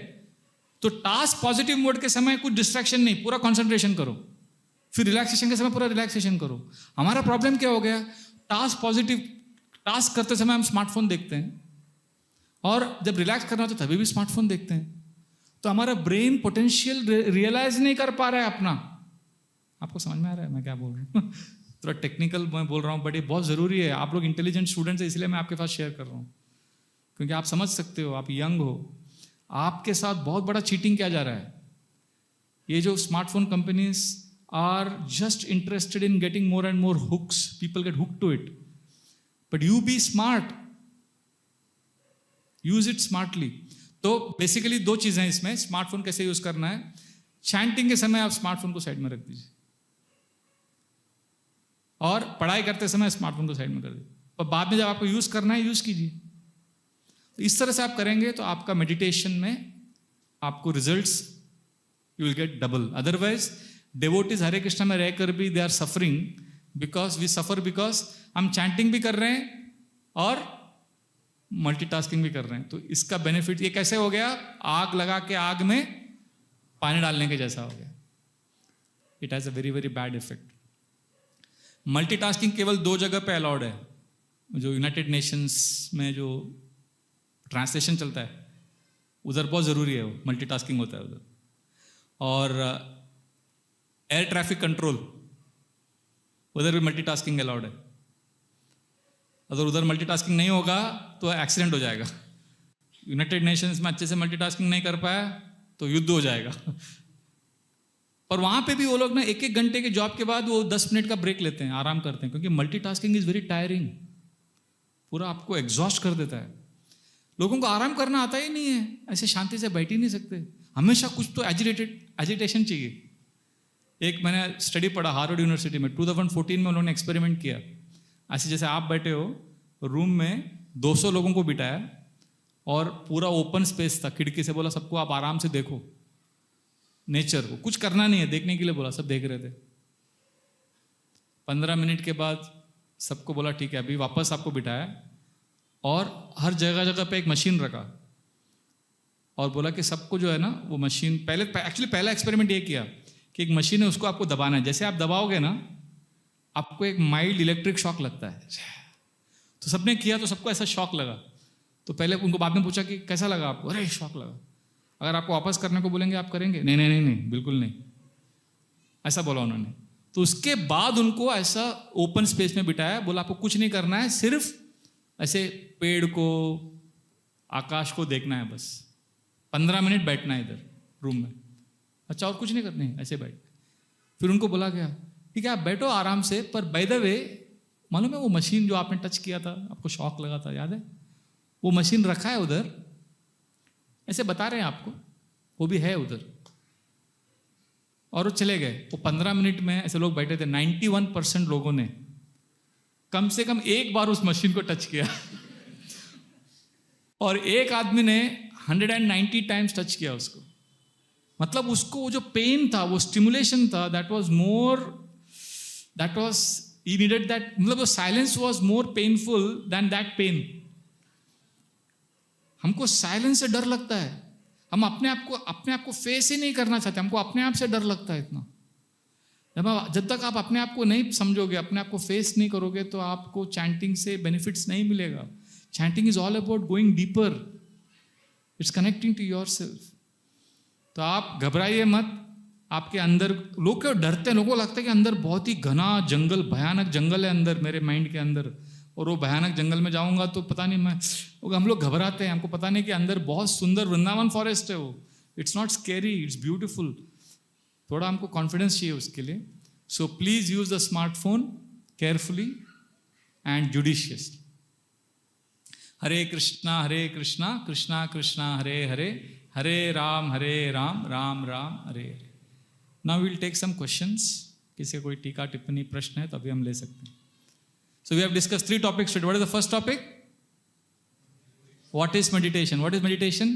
तो टास्क पॉजिटिव मोड के समय कुछ डिस्ट्रैक्शन नहीं, पूरा कंसंट्रेशन करो। फिर रिलैक्सेशन के समय पूरा रिलैक्सेशन करो। हमारा प्रॉब्लम क्या हो गया, टास्क पॉजिटिव टास्क करते समय हम स्मार्टफोन देखते हैं, और जब रिलैक्स करना होता है तभी भी स्मार्टफोन देखते हैं। तो हमारा ब्रेन पोटेंशियल रियलाइज नहीं कर पा रहा है अपना। आपको समझ में आ रहा है मैं क्या बोल रहा हूँ? थोड़ा टेक्निकल मैं बोल रहा हूँ, बट ये बहुत ज़रूरी है। आप लोग इंटेलिजेंट स्टूडेंट्स हैं, इसलिए मैं आपके पास शेयर कर रहा हूँ, क्योंकि आप समझ सकते हो, आप यंग हो। आपके साथ बहुत बड़ा चीटिंग किया जा रहा है। ये जो smartphone companies are just interested in getting more and more hooks, people get hook to it, but you be smart, use it smartly. तो बेसिकली 2 चीजें हैं इसमें, स्मार्टफोन कैसे यूज करना है। चैंटिंग के समय आप स्मार्टफोन को साइड में रख दीजिए, और पढ़ाई करते समय स्मार्टफोन को साइड में कर दीजिए, और बाद में जब आपको यूज करना है यूज कीजिए। तो इस तरह से आप करेंगे तो आपका मेडिटेशन में आपको results you will get double. Otherwise devotees Hare Krishna में रहकर भी they are suffering because we suffer because हम चैंटिंग भी कर रहे हैं और मल्टीटास्किंग भी कर रहे हैं. तो इसका बेनिफिट ये कैसे हो गया? आग लगा के आग में पानी डालने के जैसा हो गया. It has a very very bad effect. Multitasking केवल 2 जगह पे अलाउड है. जो यूनाइटेड नेशंस में जो ट्रांसलेशन चलता है उधर बहुत ज़रूरी है, वो मल्टीटास्किंग होता है उधर. और एयर ट्रैफिक कंट्रोल उधर भी मल्टीटास्किंग अलाउड है. अगर उधर मल्टीटास्किंग नहीं होगा तो एक्सीडेंट हो जाएगा. यूनाइटेड नेशंस में अच्छे से मल्टीटास्किंग नहीं कर पाया तो युद्ध हो जाएगा. पर वहाँ पे भी वो लोग ना 1-1 घंटे के जॉब के बाद वो 10 मिनट का ब्रेक लेते हैं, आराम करते हैं, क्योंकि मल्टीटास्किंग इज़ वेरी टायरिंग. पूरा आपको एग्जॉस्ट कर देता है. लोगों को आराम करना आता ही नहीं है, ऐसे शांति से बैठ ही नहीं सकते, हमेशा कुछ तो एजिटेशन चाहिए. एक मैंने स्टडी पढ़ा हार्वर्ड यूनिवर्सिटी में 2014 में उन्होंने एक्सपेरिमेंट किया. ऐसे जैसे आप बैठे हो रूम में 200 लोगों को बिठाया और पूरा ओपन स्पेस था, खिड़की से बोला सबको आप आराम से देखो नेचर को, कुछ करना नहीं है, देखने के लिए बोला, सब देख रहे थे. 15 मिनट के बाद सबको बोला ठीक है अभी वापस आपको बिठाया और हर जगह जगह पे एक मशीन रखा और बोला कि सबको जो है ना वो मशीन पहला एक्सपेरिमेंट ये किया कि एक मशीन है उसको आपको दबाना है. जैसे आप दबाओगे ना आपको एक माइल्ड इलेक्ट्रिक शॉक लगता है. तो सबने किया तो सबको ऐसा शॉक लगा. तो पहले उनको बाद में पूछा कि कैसा लगा आपको? अरे शॉक लगा. अगर आपको वापस करने को बोलेंगे आप करेंगे? नहीं नहीं नहीं नहीं बिल्कुल नहीं, ऐसा बोला उन्होंने. तो उसके बाद उनको ऐसा ओपन स्पेस में बिठाया, बोला आपको कुछ नहीं करना है, सिर्फ ऐसे पेड़ को आकाश को देखना है, बस 15 मिनट बैठना है इधर रूम में. अच्छा और कुछ नहीं करना है, ऐसे बैठ. फिर उनको बोला गया ठीक है आप बैठो आराम से, पर बाय द वे मालूम है वो मशीन जो आपने टच किया था आपको शॉक लगा था, याद है? वो मशीन रखा है उधर, ऐसे बता रहे हैं आपको, वो भी है उधर. और वो चले गए. वो 15 मिनट में ऐसे लोग बैठे थे, 91% लोगों ने कम से कम एक बार उस मशीन को टच किया और एक आदमी ने 190 टाइम्स टच किया उसको. मतलब उसको वो जो पेन था, वो स्टिमुलेशन था, that was he needed that. मतलब वो silence was more painful than that pain. हमको साइलेंस से डर लगता है, हम अपने आप को फेस ही नहीं करना चाहते, हमको अपने आप से डर लगता है इतना. जब तक आप अपने आप को नहीं समझोगे, अपने आप को फेस नहीं करोगे, तो आपको चैंटिंग से बेनिफिट्स नहीं मिलेगा. Chanting is all about going deeper, it's connecting to yourself. तो आप घबराइए मत. आपके अंदर लोग क्यों डरते हैं? लोगों को लगता है कि अंदर बहुत ही घना जंगल, भयानक जंगल है अंदर मेरे माइंड के अंदर, और वो भयानक जंगल में जाऊंगा तो पता नहीं हम लोग घबराते हैं. हमको पता नहीं कि अंदर बहुत सुंदर वृंदावन फॉरेस्ट है वो. It's not scary, it's beautiful. थोड़ा हमको कॉन्फिडेंस चाहिए उसके लिए. So please use the smartphone carefully and judiciously. Hare Krishna Krishna Krishna Hare Hare, Hare Ram Ram Ram Hare Hare. Now will take some questions. किसी कोई टीका टिप्पणी प्रश्न है तो अभी हम ले सकते हैं. So we have discussed 3 topics today. What is the first topic? What is meditation? What is meditation?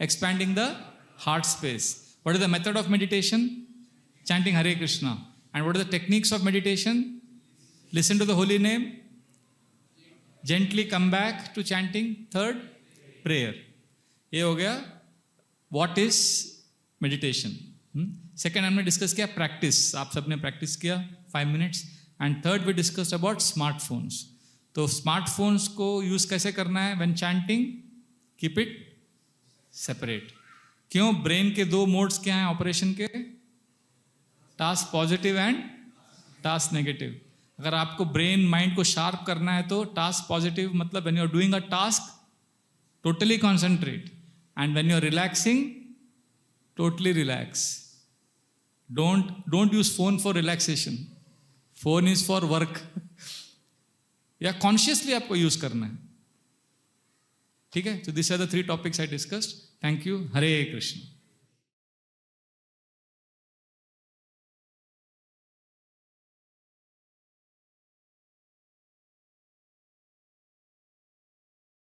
Expanding the heart space. What is the method of meditation? Chanting Hare Krishna. And what are the techniques of meditation? Listen to the holy name. Gently come back to chanting. Third, prayer. ये हो गया what is meditation. Second हमने discuss किया practice. आप सबने practice किया 5 minutes. And third we discussed about smartphones. तो smartphones को यूज कैसे करना है? When chanting, keep it separate. क्यों? ब्रेन के 2 मोड्स क्या हैं ऑपरेशन के? Task positive and task negative. अगर आपको ब्रेन माइंड को शार्प करना है तो टास्क पॉजिटिव मतलब when you are doing a task, totally concentrate. And when you are relaxing, totally relax. Don't use phone for relaxation. Phone is for work. या consciously आपको use करना है. ठीक है. तो this are the 3 topics I discussed. Thank you. Hare Krishna.